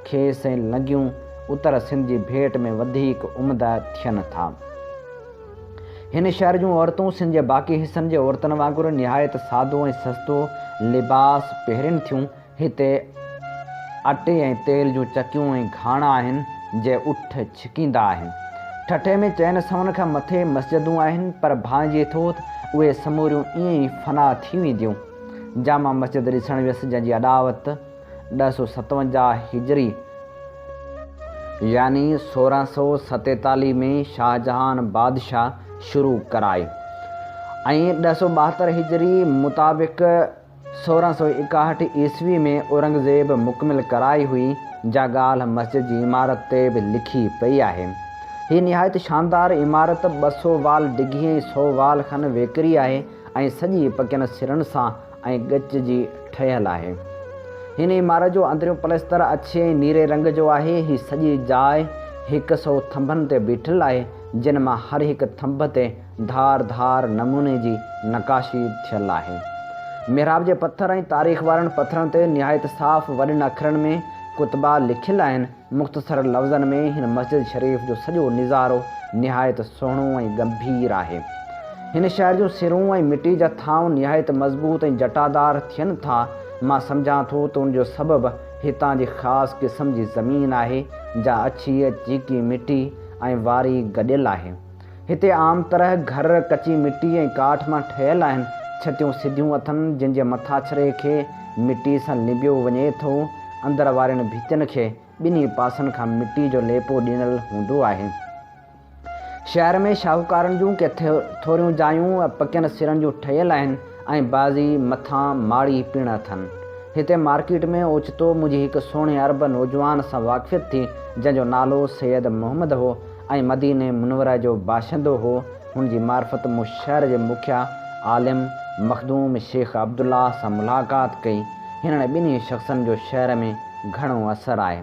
खेस ऐं लंगियूं उत्तर सिंध जी भेट में वधीक उम्दा थियनि था। हिन शहर जूं औरतूं सिंध जे बाक़ी हिसनि जे औरतुनि वांगुरु निहायत सादो ऐं सस्तो लिबास पहिरिन थियूं। हिते अटे ऐं तेल जूं चकियूं ऐं घाणा आहिनि जे उठ छिकींदा आहिनि। ठठे में चइनि सवनि खां मथे मस्जिदूं आहिनि, पर भांजे थो उहे समूरियूं ईअं ई फना थी वेंदियूं। जामा मस्जिद ॾिसणु वियुसि जंहिंजी अॾावत 257 हिजरी यानी 1647 में शाहजहान बादशाह शुरू कराई ऐं 272 हिजरी मुताबिक़ 1661 ईस्वी में औरंगज़ेब मुकमिल कराई हुई। जा ॻाल्हि मस्जिद जी इमारत ते बि लिखी पई आहे। हीअ निहायत शानदार इमारत 200 वाल डिघी ऐं 100 वाल खनि वेकरी आहे ऐं सॼी पकियनि सिरनि सां ऐं ॻच जी ठहियलु आहे। हिन इमारत जो अंदरियों पलस्तर अछे ऐं नीरे रंग जो आहे। हीअ सॼी जाइ 100 थंभनि ते बीठल आहे, जिन मां हर हिकु थंभ ते धार धार नमूने जी नक़ाशी थियलु आहे। मिहराब जे पथर ऐं तारीख़ वारनि पथरनि ते निहायत साफ़ वॾनि अखरनि में कुतबा लिखियलु आहिनि। मुख़्तसर लफ़्ज़नि में हिन मस्जिद शरीफ़ जो सॼो निज़ारो निहायत सुहिणो ऐं गंभीर आहे। हिन शहर जूं सिरूं ऐं मिटी जा थांव निहायत मज़बूत ऐं जटादार थियनि था। मां सम्झां थो त उनजो सबबु हितां जी ख़ासि क़िस्म जी ज़मीन आहे, जा अछी चीकी मिटी ऐं वारी गॾियल आहे। हिते आम तरह घर कची मिटी ऐं काठ मां ठहियलु आहिनि। छतियूं सिधियूं अथनि, जिन जे मथाछरे खे मिटी सां लिबियो वञे थो। अंदरि वारनि भितियुनि खे ॿिन्ही पासनि खां मिटी जो लेपो ॾिनल हूंदो आहे। शहर में शाहूकारनि जूं के थोरियूं जायूं पकियनि सिरनि जूं ठहियलु आहिनि ऐं बाज़ी मथां माड़ी पिण अथनि। हिते मार्केट में ओचितो मुंहिंजी हिकु सुहिणे अरब नौजवान सां वाक़फ़ियत थी, जंहिंजो नालो सैयद मोहम्मद हो ऐं मदीने मुनवरा जो बाशिंदो हो। हुनजी मार्फत मूं शहर जे मुखिया आलिम मखदूम शेख अब्दुल्ला सां मुलाक़ात कई। हिननि ॿिन्ही शख़्सनि जो शहर में घणो असरु आहे।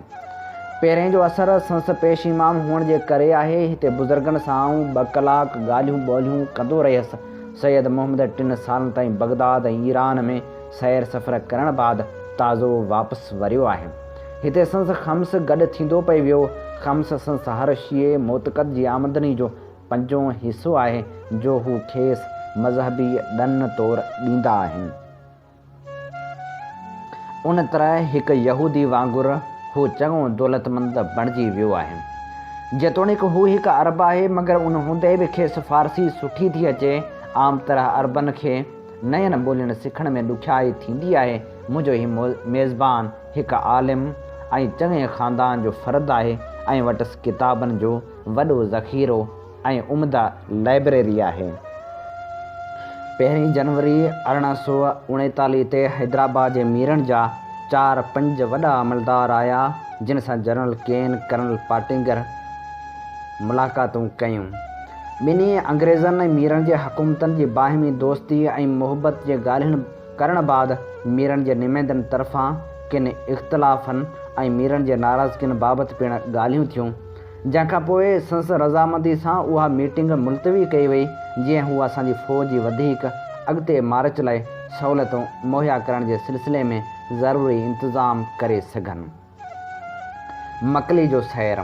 पहिरें जो असरु संस पेश इमाम हुअण जे करे आहे। हिते बुज़ुर्गनि सां 2 कलाक ॻाल्हियूं ॿोलियूं कंदो रहियसि। सैयद मोहम्मद 3 सालनि ताईं बगदाद ऐं ईरान में सैर सफ़र करण बाद ताज़ो वापसि वरियो आहे। हिते संस ख़म्स गॾु थींदो पई वियो। ख़म्स संस हर शीए मोतक़द जी आमदनी जो 5 हिसो आहे, जो हू खेसि मज़हबी ॾन तौरु ॾींदा आहिनि। उन तरह हिकु यहूदी वांगुरु हू चङो दौलतमंद बणिजी वियो आहे। जेतोणीकि हू हिकु अरब आहे, मगर उन हूंदे बि खेसि फ़ारसी सुठी थी अचे। आम तरह अरबनि खे नयनि ॿोलियुनि सिखण में ॾुखियाई थींदी आहे। मुंहिंजो हीउ मेज़बान हिकु आलिम ऐं चङे ख़ानदान जो फ़र्द आहे ऐं वटि किताबनि जो वॾो ज़ख़ीरो ऐं उम्दा लाइब्रेरी आहे। 1 जनवरी 1839 ते हैदराबाद जे मीरनि जा 4-5 वॾा अमलदार आया, जिन सां जनरल केन कर्नल पाटिंगर मुलाक़ातूं कयूं। ॿिन्ही अंग्रेज़नि ऐं मीरनि जे हुकूमतनि जी बाहिमी दोस्ती ऐं मुहबत जे ॻाल्हियुनि करण बाद मीरनि जे नुमाइंदनि तरफ़ां किन इख़्तिलाफ़नि ऐं मीरनि जे नाराज़गियुनि बाबति पिण ॻाल्हियूं थियूं। जंहिंखां पोइ संस रज़ामंदी सां उहा मीटिंग मुलतवी कई वई, जीअं हू असांजी फ़ौज जी वधीक अॻिते मार्च लाइ सहूलियतूं मुहैया करण जे सिलसिले में ज़रूरी इंतज़ाम करे सघनि। मकली जो सैर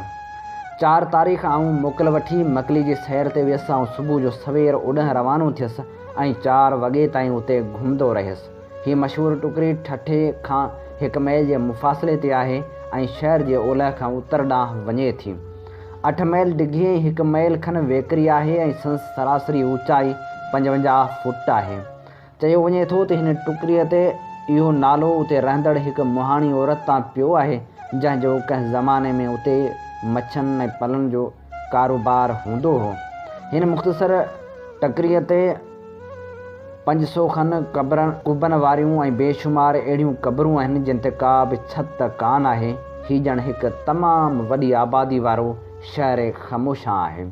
4 तारीख़ आऊं मोकल वठी मकली जी सैर ते वियसि ऐं सुबुह जो सवेर उॾां रवानो थियसि ऐं 4 वॻे ताईं उते घुमंदो रहियसि। हीअ मशहूरु टुकड़ी ठठे खां 1 मील जे मुफ़ासिले ते आहे ऐं शहर जे ओलह खां उत्तर ॾांहुं वञे थी। 8 मील डिघी ऐं 1 मील खनि वेकरी आहे ऐं संस सरासरी ऊचाई 55 फुट आहे। चयो वञे थो त हिन टुकड़ीअ ते इहो नालो उते रहंदड़ हिकु मुहाणी औरत तां पियो आहे, जंहिंजो कंहिं ज़माने में उते मच्छनि ऐं पलनि जो कारोबार हूंदो हो। हिन मुख़्तसर टकरीअ ते 500 खनि कुबनि वारियूं ऐं बेशुमार अहिड़ियूं क़बरूं आहिनि, जिन ते का बि छत कान आहे। हीउ ॼण हिकु तमामु वॾी आबादी वारो शहर ख़ामोशा आहे।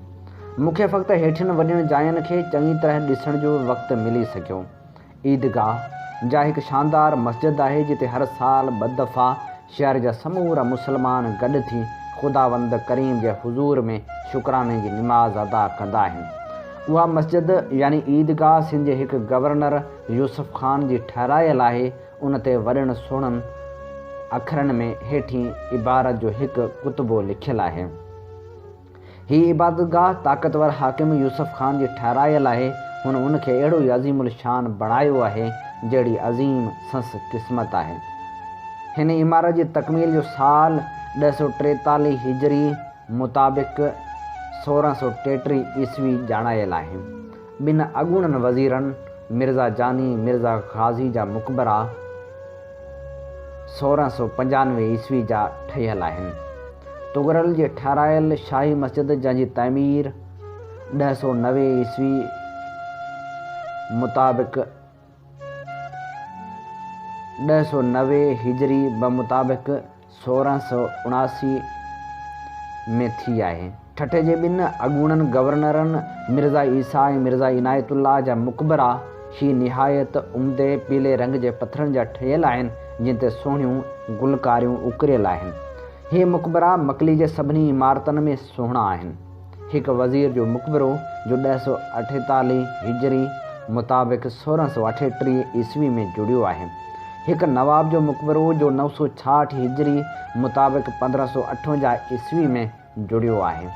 मूंखे फ़क़्ति हेठियुनि वॾियुनि जायुनि खे चङी तरह ॾिसण जो वक़्तु मिली सघियो। ईदगाह जा हिकु शानदार मस्जिद आहे, जिते हर साल 2 दफ़ा शहर जा समूरा मुस्लमान गॾु थी ख़ुदावंद करीम जे हुज़ूर में शुक्राने जी निमाज़ अदा कंदा आहिनि। उहा मस्जिद यानी ईदगाह सिंध जे हिकु गवर्नर यूसुफ खान जी ठहिरायल आहे। उन ते वॾनि सुहिणनि अखरनि में हेठीं इबारत जो हिकु कुतबो लिखियलु आहे। हीअ इबादतगाह ताक़तवर हाकिम यूसुफ खान जी ठहिरायल आहे। हुन उनखे अहिड़ो ई अज़ीमुल शान बणायो आहे जहिड़ी अज़ीम संस क़िस्मत आहे। हिन इमारत जी तकमील जो साल 243 हिजरी मुताबिक़ 1633 ईस्वी ॼाणायल आहे। ॿिनि अॻूणनि वज़ीरनि मिर्ज़ा जानी मिर्ज़ा ग़ाज़ी जा मक़बरा 1695 ईस्वी जा ठहियल आहिनि। तुगरल जे ठारायल शाही मस्जिद जंहिंजी तइमीर 990 ईस्वी मुताबिक़ 990 हिजरी मुताबिक़ 1679 में थी आहे। ठठे जे ॿिनि अॻूणनि गवर्नरनि मिर्ज़ा ईसा ऐं मिर्ज़ा इनायतुल्लाह जा मक़बरा ही निहायत उम्दे पीले रंग जे पथरनि जा ठहियल आहिनि जिन ते सुहिणियूं गुलकारियूं उकरियल आहिनि। हीअ मक़बरा मकली जे सभिनी इमारतनि में सुहिणा आहिनि। हिकु वज़ीर जो मक़बरो जो 948 हिजरी मुताबिक़ 1638 ईस्वी में जुड़ियो आहे। हिकु नवाब जो मक़बरो जो 966 हिजरी मुताबिक़ 1558 ईस्वी में जुड़ियो आहे।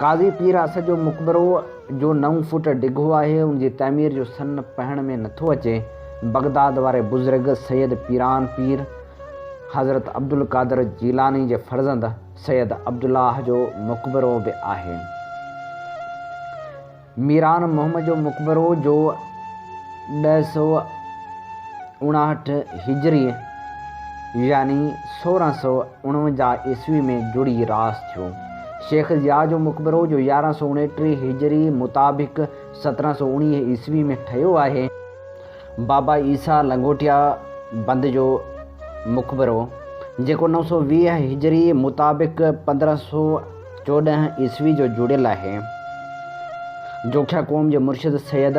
काज़ी पीर असद जो मक़बरो जो 9 फुट डिघो आहे। उन जी तइमीर जो सन पहण में नथो अचे। बगदाद वारे बुज़ुर्ग सैयद पीरान पीर हज़रत अब्दुल कादर जीलानी जे फ़र्ज़ंद सैयद अब्दुल्लाह जो मक़बरो बि आहे। मीरान मोहम्मद जो मक़बरो जो 959 हिजरी यानी 1649 ईस्वी में जुड़ी रास थियो। शेख ज़िया जो मक़बरो जो 1169 हिजरी मुताबिक़ 1719 ईस्वी में ठहियो आहे। बाबा ईसा लंगोटिया बंद जो मक़बरो जेको 920 हिजरी मुताबिक़ 1514 ईस्वी जो जुड़ियल आहे। जोख्या क़ौम जे मुर्शिद सैयद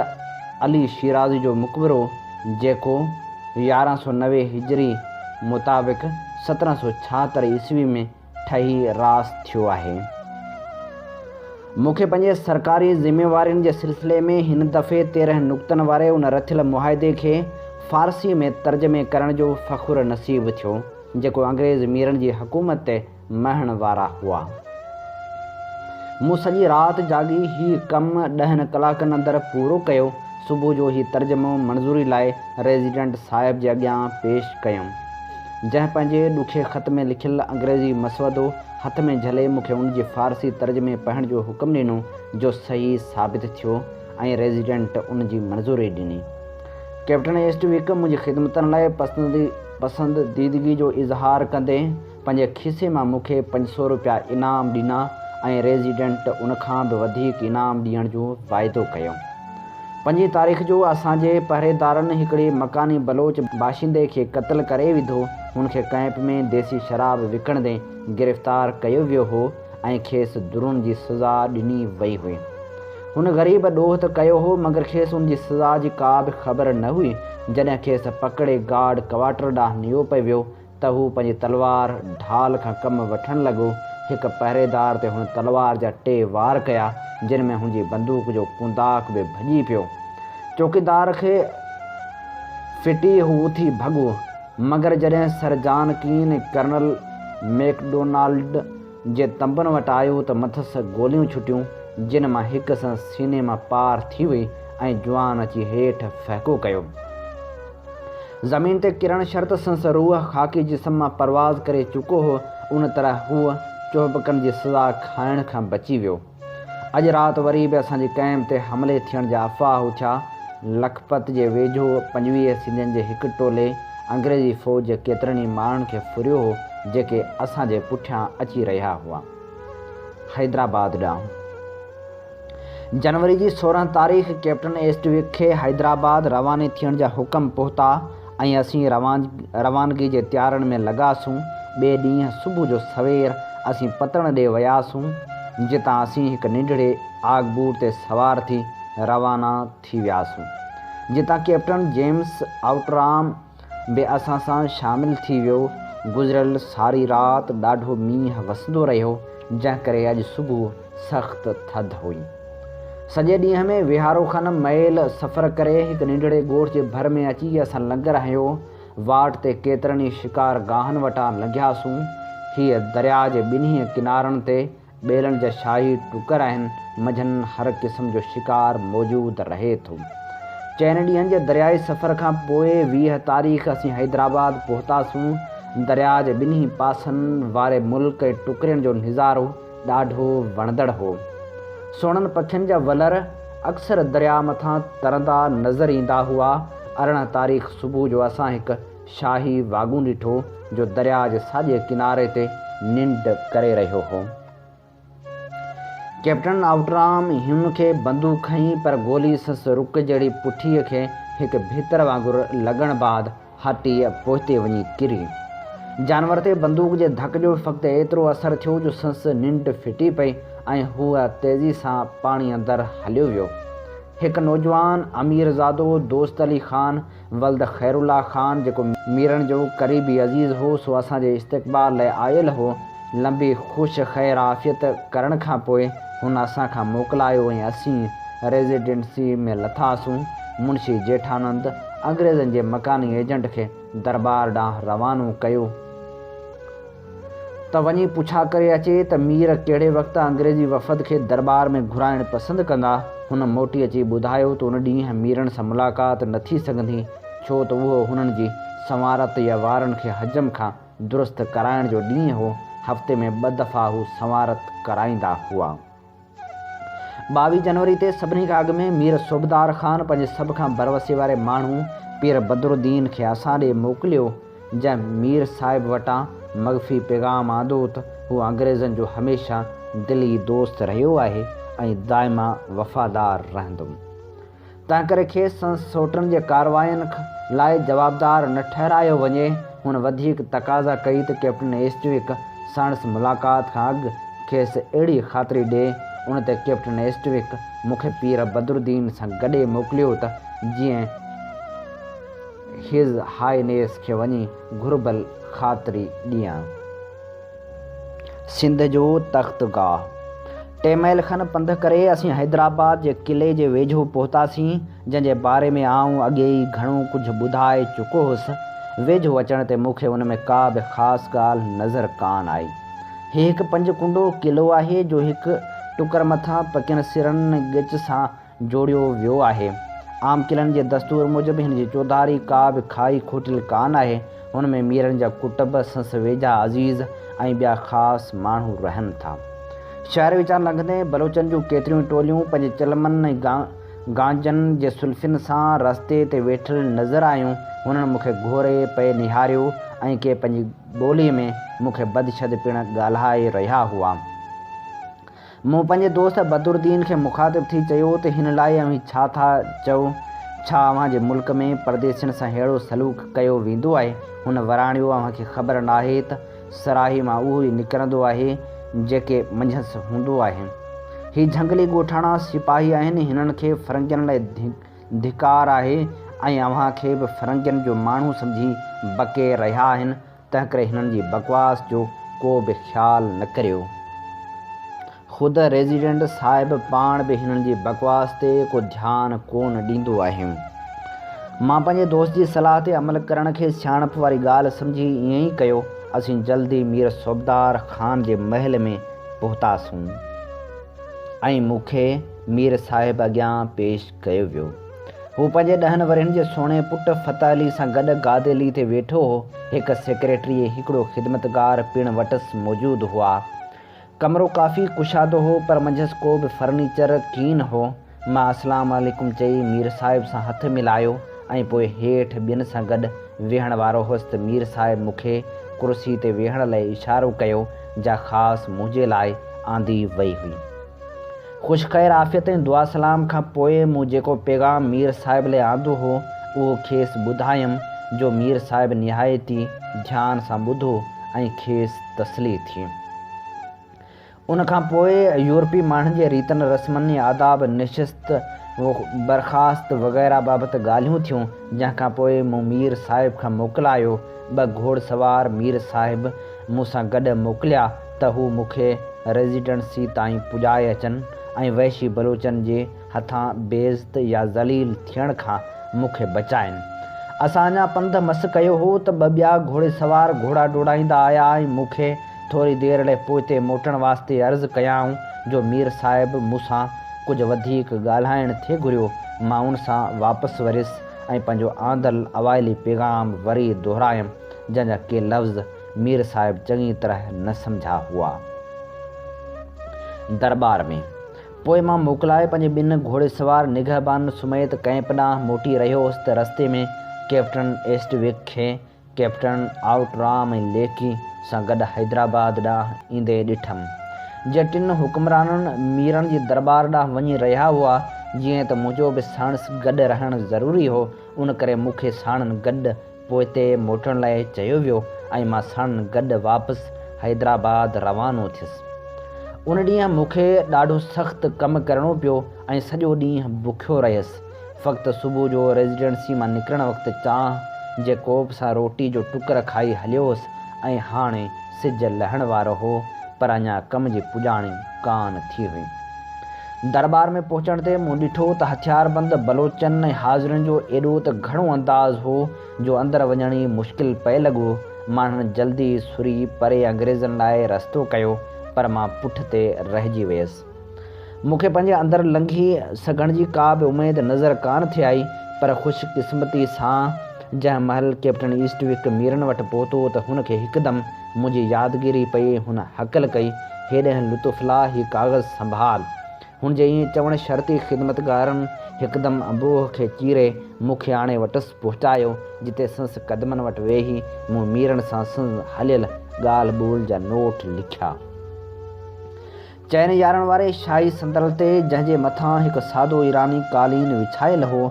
अली शिराज़ी जो मक़बरो जेको 1190 हिजरी मुताबिक़ 1776 ईस्वी में ठही रास थियो आहे। मूंखे पंहिंजे सरकारी ज़िम्मेवारियुनि जे सिलसिले में हिन दफ़े 13 नुक़्तनि वारे उन रथियल मुआहिदे खे फ़ारसी में तर्जुमे करण जो फ़ख़ुरु नसीबु थियो जेको अंग्रेज़ मीरनि जी हुकूमत ते महण वारा हुआ। मूं सॼी राति जाॻी ही कमु 10 कलाकनि अंदरि पूरो कयो। सुबुह जो ही तर्जुमो मंज़ूरी लाइ रेज़िडेंट साहिब जे अॻियां पेश कयुमि जंहिं पंहिंजे ॾुखे ख़त में लिखियलु अंग्रेज़ी मसवदो हथ में झले मूंखे उन जी फ़ारसी तर्जुमे पढ़ण जो हुकुम ॾिनो जो सही साबित थियो ऐं रेज़िडेंट उन जी मंज़ूरी ॾिनी। कैप्टन एस्टविक मुंहिंजी ख़िदमतनि लाइ पसंदीदगी जो इज़हार कंदे पंहिंजे खीसे मां मूंखे 500 रुपया इनाम ॾिना ऐं रेज़िडेंट उनखां बि वधीक इनाम ॾियण जो वाइदो कयो। 5 तारीख़ जो असांजे पहरेदारनि हिकिड़ी मकानी बलोच बाशिंदे खे क़त्ल करे विधो। हुनखे कैंप में देसी शराब विकिणंदे गिरफ़्तार कयो वियो हो ऐं खेसि दुरुन जी सज़ा ॾिनी वई हुई। हुन ग़रीब ॾोह त कयो हो मगर खेसि उन जी सज़ा जी का बि ख़बर न हुई। जॾहिं खेसि पकड़े गार्ड क्वार्टर ॾांहुं नियो पियो वियो त हू पंहिंजी तलवार ढाल खां कमु वठणु लॻो। हिकु पहरेदार ते हुन तलवार जा 3 वार कया जिन में हुनजी बंदूक जो कुंदाक बि भॼी पियो। चौकीदार खे फिटी हू उथी भॻो मगर जॾहिं सरजान कीन कर्नल मैकडोनाल्ड जे तंबुनि वटि आयो त मथसि गोलियूं छुटियूं जिन मां हिक सां सीने मां पार थी वई ऐं जुआन अची हेठि फहिको कयो। ज़मीन ते किरण शर्त संस रूह ख़ाकी जिस्म मां परवाज़ करे चुको हो। उन तरह हूअ चोबकनि जी सज़ा खाइण खां बची वियो। अॼु राति वरी बि असांजे कैंप ते हमले थियण जा अफ़वाह उथिया। लखपत जे वेझो 25 सिंधियुनि जे हिकु टोले अंग्रेज़ी फ़ौज जे केतिरनि ई माण्हुनि खे फुरियो हो जेके असांजे पुठियां अची रहिया हुआ। हैदराबाद ॾांहुं जनवरी जी 16 तारीख़ कैप्टन एस्टविक खे हैदराबाद रवाने थियण जा हुकम पहुता ऐं असीं रवानगी जे तयारियुनि में लॻासीं। ॿिए ॾींहुं सुबुह जो सवेर असीं पतण ॾे वियासीं जितां असीं हिकु नंढड़े आगबूट ते सवार थी रवाना थी वियासीं जितां कैप्टन जेम्स आउटराम बि असां सां शामिल थी वियो। गुज़िरियल सारी राति ॾाढो मींहुं वसंदो रहियो जंहिं करे अॼु सुबुह सख़्तु थधि हुई। सॼे ॾींहं में विहारो खन मैल सफ़र करे हिकु नंढड़े ॻोठ जे भर में अची असां लंगर हयो वाट ते केतिरनि ई शिकार गाहनि वटां लंघियासीं। हीअ दरिया जे ॿिन्ही किनारनि ते ॿेलनि जा शाही टुकर आहिनि। मंझंदि हर क़िस्म जो शिकार मौजूदु रहे थो। 4 ॾींहंनि जे दरियाई सफ़र खां पोइ 20 तारीख़ असीं हैदराबाद पहुतासीं। दरिया जे ॿिन्ही पासनि वारे मुल्क ऐं टुकड़नि जो नज़ारो ॾाढो वणंदड़ हो। सोननि पखियुनि जा वलर अक्सर दरिया मथां तरंदा नज़र ईंदा हुआ। 18 तारीख़ सुबुह जो असां हिकु शाही वाॻू ॾिठो जो दरिया जे साॼे किनारे ते निंड करे रहियो हो। कैप्टन आउटराम हिन खे बंदूक खईं पर गोली संस रुक जहिड़ी पुठीअ खे हिकु भितर वांगुरु लॻण बाद हटी पोइते वञी किरी। जानवर ते बंदूक जे धक जो फ़क़्ति एतिरो असरु थियो जो संस निंड फिटी पई ऐं हूअ तेज़ी सां पाणी अंदरि हलियो वियो। हिकु नौजवान अमीरज़ादो दोस्त अली ख़ान वल्द ख़ैरुल्ला ख़ान जेको मीरनि जो क़रीबी अज़ीज़ हो सो असांजे इस्तक़बाल लाइ आयल हो। लंबी ख़ुशि ख़ैर आफ़ियत करण खां पोइ हुन असां खां मोकिलायो ऐं असीं रेज़िडेंसी में लथासीं। मुंशी जेठानंद अंग्रेज़नि जे मकानी एजेंट खे दरबार ॾांहुं रवानो कयो त वञी पुछा करे अचे त मीर कहिड़े वक़्तु अंग्रेज़ी वफ़द खे दरबार में घुराइणु पसंदि कंदा। हुन मोटी अची ॿुधायो त उन ॾींहुं मीरनि सां मुलाक़ात न थी सघंदी छो त उहो हुननि जी संवारत या वारनि खे हजम खां दुरुस्त कराइण जो ॾींहुं हो। हफ़्ते में 2 दफ़ा हू संवारत कराईंदा हुआ। 22 जनवरी ते सभिनी खां अॻु में मीर सूबेदार ख़ान पंहिंजे सभ खां भरवसे वारे माण्हू पीर बदरुद्दीन खे असां ॾे मोकिलियो जंहिं मीर साहिब वटां मग़फ़ी पैगाम आंदो त हू अंग्रेज़नि जो हमेशह दिली दोस्त रहियो आहे ऐं दाइमा वफ़ादार रहंदो। तंहिं करे खेसि संस सोटनि जे कारवायुनि लाइ जवाबदार न ठहिरायो वञे। हुन वधीक तक़ाज़ा कई त कैप्टन एस्टविक साणुसि मुलाक़ात खां अॻु खेसि अहिड़ी ख़ातिरी ॾिए। उन ते कैप्टन एस्टविक मूंखे पीर बदरुद्दीन सां गॾे मोकिलियो त जीअं हिज़ हाईनेस खे वञी घुर्बल ख़ातिरी ॾियां। सिंध जो तख़्तगाह 3 मैल खन पंध करे असीं हैदराबाद जे क़िले जे वेझो पहुतासीं जंहिंजे बारे में आउं अॻे ई घणो कुझु ॿुधाए चुको हुअसि। वेझो अचण ते मूंखे उन में का बि ख़ासि ॻाल्हि नज़र कान आई। हीउ हिकु 5 कुंडो क़िलो आहे जो हिकु टुकर मथां पकियल सिरनि ॻिच सां जोड़ियो वियो आहे। आम क़िलनि जे दस्तूर मूजिबि हिन जी चौधारी का बि खाई खोटियल कान आहे। हुन में मीरनि जा कुटुंब संस वेझा अज़ीज़ ऐं ॿिया ख़ासि माण्हू रहनि था। शहर विचां लंघंदे बलोचनि जूं केतिरियूं टोलियूं पंहिंजे चिलमनि ऐं गांजनि जे सुल्फ़िन सां रस्ते ते वेठल नज़र आयूं। हुननि मूंखे घोरे पे निहारियो ऐं के पंहिंजी ॿोलीअ में मूंखे बदशद पिणु ॻाल्हाए रहिया हुआ। मूं पंहिंजे दोस्त बदरुद्दीन खे मुखातिब थी चयो त हिन लाइ अव्हीं छा था चओ? छा अव्हां जे मुल्क में परदेसियुनि सां अहिड़ो सलूक कयो वेंदो आहे? हुन वराणियो, अव्हांखे ख़बर नाहे त सराही मां उहो ई निकिरंदो आहे जेके मंझंदि हूंदो आहे। ही झंगली ॻोठाणा सिपाही आहिनि। हिननि खे फ़िरंगियुनि लाइ धिकार आहे ऐं अव्हां खे बि फ़िरंगियुनि जो माण्हू सम्झी बके रहिया आहिनि। तंहिं करे हिननि जी बकवास जो को बि ख़्यालु न करियो। ख़ुदि रेज़िडेंट साहिब पाण बि हिननि जी बकवास ते को ध्यानु कोन ॾींदो आहे। मां पंहिंजे दोस्त जी सलाह ते अमल करण खे सियाणप वारी ॻाल्हि सम्झी ईअं ई कयो। असीं जल्दी मीर सूबेदार ख़ान जे महल में पहुतासीं ऐं मूंखे मीर साहिब अॻियां पेश कयो वियो। हू पंहिंजे 10 वरनि जे सुहिणे पुटु फ़तह अली सां गॾु गादेली ते वेठो हो। हिकु सेक्रेटरी ऐं हिकिड़ो ख़िदमतगार पिणु वटसि मौजूदु हुआ। कमिरो काफ़ी कुशादो हो पर मंझंदि को बि फर्नीचर कीन हो। मां अस्सलाम वालेकुम चई मीर साहिब सां हथु मिलायो ऐं पोइ हेठि ॿियनि सां गॾु वेहण वारो हुअसि त मीर साहिब मूंखे कुर्सी ते वेहण लाइ इशारो कयो जा ख़ासि मुंहिंजे लाइ आंदी वई हुई। ख़ुशि ख़ैर आफ़ियत ऐं दुआ सलाम खां पोइ मूं जेको पैगाम मीर साहिब लाइ आंदो हो उहो खेसि ॿुधायमि जो मीर साहिब निहायती ध्यान सां ॿुधो ऐं खेसि तसली थी। उन खां पोइ यूरोपी माण्हुनि जे रीतनि रस्मनि आदाब निशिस्त बरख़ास्त वग़ैरह बाबति ॻाल्हियूं थियूं। जंहिंखां पोइ मूं मीर साहिब खां मोकिलायो। 2 घोड़सवार मीर साहिब मूंसां गॾु मोकिलिया त हू मूंखे रेज़िडेंसी ताईं पुॼाए अचनि ऐं वहशी बलोचन जे हथां बेइज़्ज़त या ज़लील थियण खां मूंखे बचाइनि। असां अञा पंध मस कयो हो त ॿ ॿिया घोड़े सवार घोड़ा डोड़ाईंदा आया ऐं मूंखे थोरी देरि लाइ पोइते मोटण वास्ते अर्ज़ु कयाऊं जो मीर साहिबु मूंसां कुझु वधीक ॻाल्हाइण थिए घुरियो। मां उन सां वापसि वरियुसि ऐं पंहिंजो आंदल अवाइली पैगाम वरी दोहिरायमि जंहिंजा के लफ़्ज़ मीर साहिबु चङी तरह न सम्झा हुआ। दरबार में पोइ मां मोकिलाए पंहिंजे ॿिनि घोड़े सवार निगहबान समेत कैंप ॾांहुं मोटी रहियो हुउसि त रस्ते में कैप्टन एस्टविक खे कैप्टन आउटराम ऐं लेकी सां गॾु हैदराबाद ॾांहुं ईंदे ॾिठमि। जे टिनि हुकुमराननि मीरनि जी दरबार ॾांहुं वञी रहिया हुआ, जीअं त मुंहिंजो बि साणुसि गॾु रहणु ज़रूरी हो, उन करे मूंखे साणनि गॾु पोइते मोटण लाइ चयो वियो ऐं मां साणनि गॾु वापसि हैदराबाद रवानो थियुसि। उन ॾींहुं मूंखे ॾाढो सख़्तु कमु करिणो पियो ऐं सॼो ॾींहुं बुखियो रहियुसि। फ़क़्ति सुबुह जो रेज़िडेंसी मां निकिरण वक़्तु चांहि जे कोप सां रोटी जो टुकर खाई हलियो हुउसि ऐं हाणे सिजु लहण वारो हो, पर अञा कम जी पुॼाणी कान थी हुई। दरबार में पहुचण ते मूं ॾिठो त हथियारबंद बलोचनि ऐं हाज़िरनि जो एॾो त घणो अंदाज़ हो जो अंदरि वञण ई मुश्किल पए लॻो। माण्हुनि जल्दी सुरी परे अंग्रेज़नि लाइ रस्तो कयो, पर मां पुठिते रहिजी वियुसि। मूंखे पंहिंजे अंदरि लंघी सघण जी का बि उमेदु नज़र कान थे आई, पर ख़ुशकिस्मती सां जंहिं महिल कैप्टन ईस्टविक मीरनि वटि पहुतो त हुनखे हिकदमि मुंहिंजी यादगिरी पई। हुन हकल कई, हेॾे लुत्फ़ुल्ला हीउ काग़ज़ संभाल। हुन जे ईअं चवण शर्ती ख़िदमतगारनि हिकदमि अंबोह खे चीरे मूंखे आणे वटसि पहुचायो, जिते संस क़दमनि वटि वेही मूं मीरनि सां संस हलियल ॻाल्हि ॿोल जा नोट लिखिया। चइनि यारनि वारे शाही संदल ते, जंहिंजे मथां हिकु सादो ईरानी कालीन विछायल हो,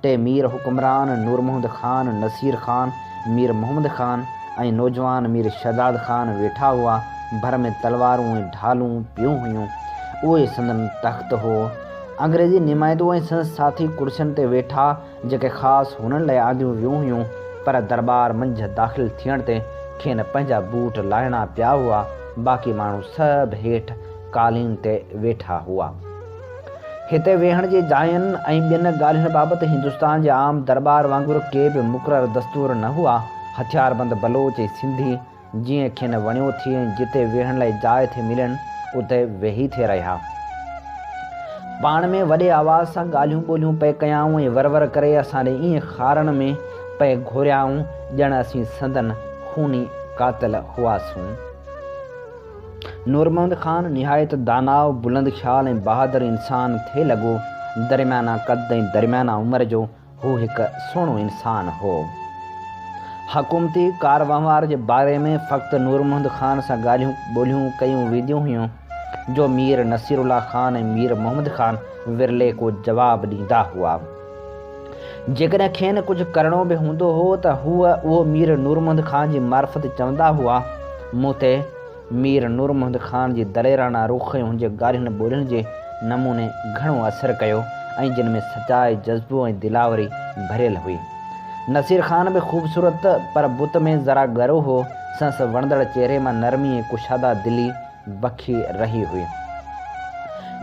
टे मीर हुकुमरान नूर मोहम्मद ख़ान, नसीर ख़ान, मीर मोहम्मद ख़ान ऐं नौजवान मीर शहजाद ख़ान वेठा हुआ। भर में तलवारूं ऐं ढालूं पियूं हुयूं। उहे संदन तख़्त हो। अंग्रेज़ी निमाइंदो ऐं संस साथी कुर्सियुनि ते वेठा, जेके ख़ासि हुननि लाइ आंदियूं वियूं हुयूं, पर दरबार मंझि दाख़िल थियण ते खेनि पंहिंजा बूट लाहिणा पिया हुआ। बाक़ी माण्हू सभु हेठि कालीन ते वेठा हुआ। हिते वेहण जी जायुनि ऐं ॿियनि ॻाल्हियुनि बाबति हिंदुस्तान जे आम दरबार वांगुरु के बि मुक़ररु दस्तूर न हुआ। हथियारबंद बलोच ऐं सिंधी जीअं खेनि वणियो थिए जिते वेहण लाइ जाइ थे मिलनि, उते वेही थे रहिया। पाण में वॾे आवाज़ सां ॻाल्हियूं ॿोलियूं पए कयाऊं ऐं वर वर करे असां ॾे ईअं खारनि में पए घोरियाऊं ॼण असीं संदन खूनी कातिल हुआसीं। नूर मोहम्मद ख़ान निहायत दानाव, बुलंद ख़्याल ऐं बहादुर इंसान थे लॻो। दरमियाना क़द ऐं दरमियाना उमिरि जो हू हिकु सुहिणो इंसान हो। हकूमती कारवहिंवार जे बारे में फ़क़्ति नूर मोहम्मद ख़ान सां ॻाल्हियूं ॿोलियूं कयूं वेंदियूं हुयूं, जो मीर नसीरुल्ला ख़ान ऐं मीर मोहम्मद ख़ान विरले को जवाबु ॾींदा हुआ। जेकॾहिं खेनि कुझु करिणो बि हूंदो हो त उहो मीर नूर मोहम्मद ख़ान जी मार्फत चवंदा हुआ। मूं ते मीर नूर मोहम्मद ख़ान जी दलेराना रुख़ ऐं हुनजे ॻाल्हियुनि ॿोलियुनि जे नमूने घणो असरु कयो ऐं जिन में सचाई, जज़्बो ऐं दिलावरी भरियल हुई। नसीर ख़ान बि ख़ूबसूरत पर बुत में ज़रा गरो हो। संस वणंदड़ चेहरे मां नरमी ऐं कुशादा दिली बखी रही हुई।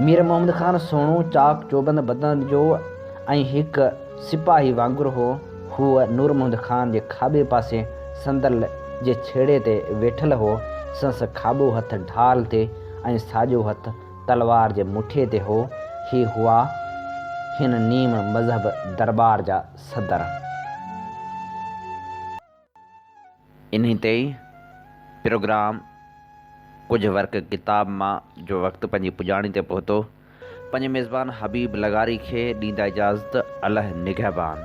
मीर मोहम्मद ख़ान सुहिणो चाक चौबंद बदन जो ऐं हिकु सिपाही वांगुरु हो। हूअ नूर मोहम्मद ख़ान जे खाॿे पासे संदल जे छेड़े ते वेठल हो। संस खाॿो हथु ढाल ते ऐं साॼो हथु तलवार जे मुठीअ ते हो। ही हुआ हिन नीम मज़हब दरबार जा सदर। इन्ही ते ई प्रोग्राम कुझु वर्क किताब मां जो वक़्तु पंहिंजी पुॼाणी ते पहुतो। पंहिंजे मेज़बान हबीब लगारी खे ॾींदा इजाज़त। अल्लाह निगहबान।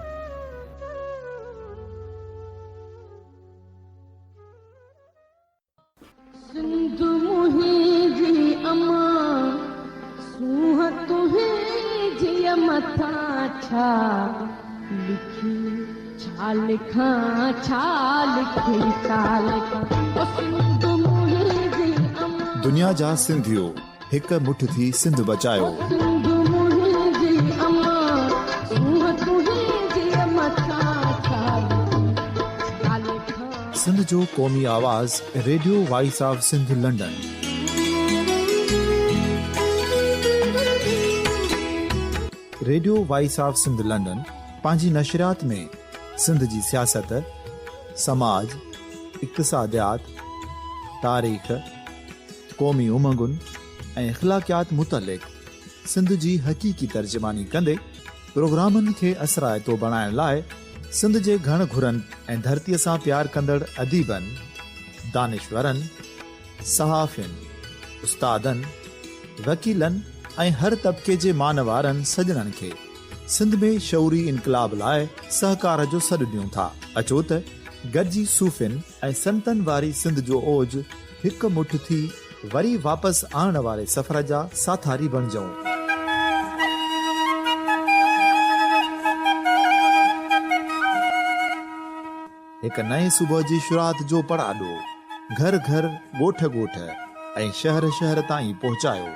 दुनिया जा सिंधियो हिकु मुठ थी सिंध बचायो। सिंध जो क़ौमी आवाज़ radio voice of Sindh London. Radio voice of Sindh London पंहिंजी नशरियात में सिंध जी सियासत, समाज, इक़्तिसादियात, तारीख़, क़ौमी उमंगुनि ऐं अख़लाक़ियात मुतलिक़ सिंध जी हक़ीक़ी तर्जमानी कंदे प्रोग्रामनि खे असराइतो बणाइण लाइ सिंध जे घण घुरनि ऐं धरतीअ सां प्यार कंदड़ अदीबनि, दानिशवरनि, सहाफ़ियुनि, उस्तादनि, वकीलनि ऐं हर तबिके जे मानवारनि सजणनि खे सिंध में शऊरी इनकलाब लाइ सहकार जो सॾु ॾियूं था। अचो त गॾिजी सूफ़ियुनि ऐं संतनि वारी सिंध जो ओज हिकु मुठ थी वरी वापसि आणण वारे सफ़र जा साथारी बणिजऊं। हिकु नए सुबुह जी शुरूआत जो पड़ाॾो घर घर, ॻोठ ॻोठ ऐं शहर शहर ताईं पहुचायो।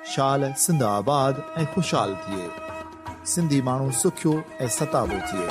शाल सिंध आबाद ऐं ख़ुशहाल थिए, सिंधी माण्हू सुखियो ऐं सताबो थिए।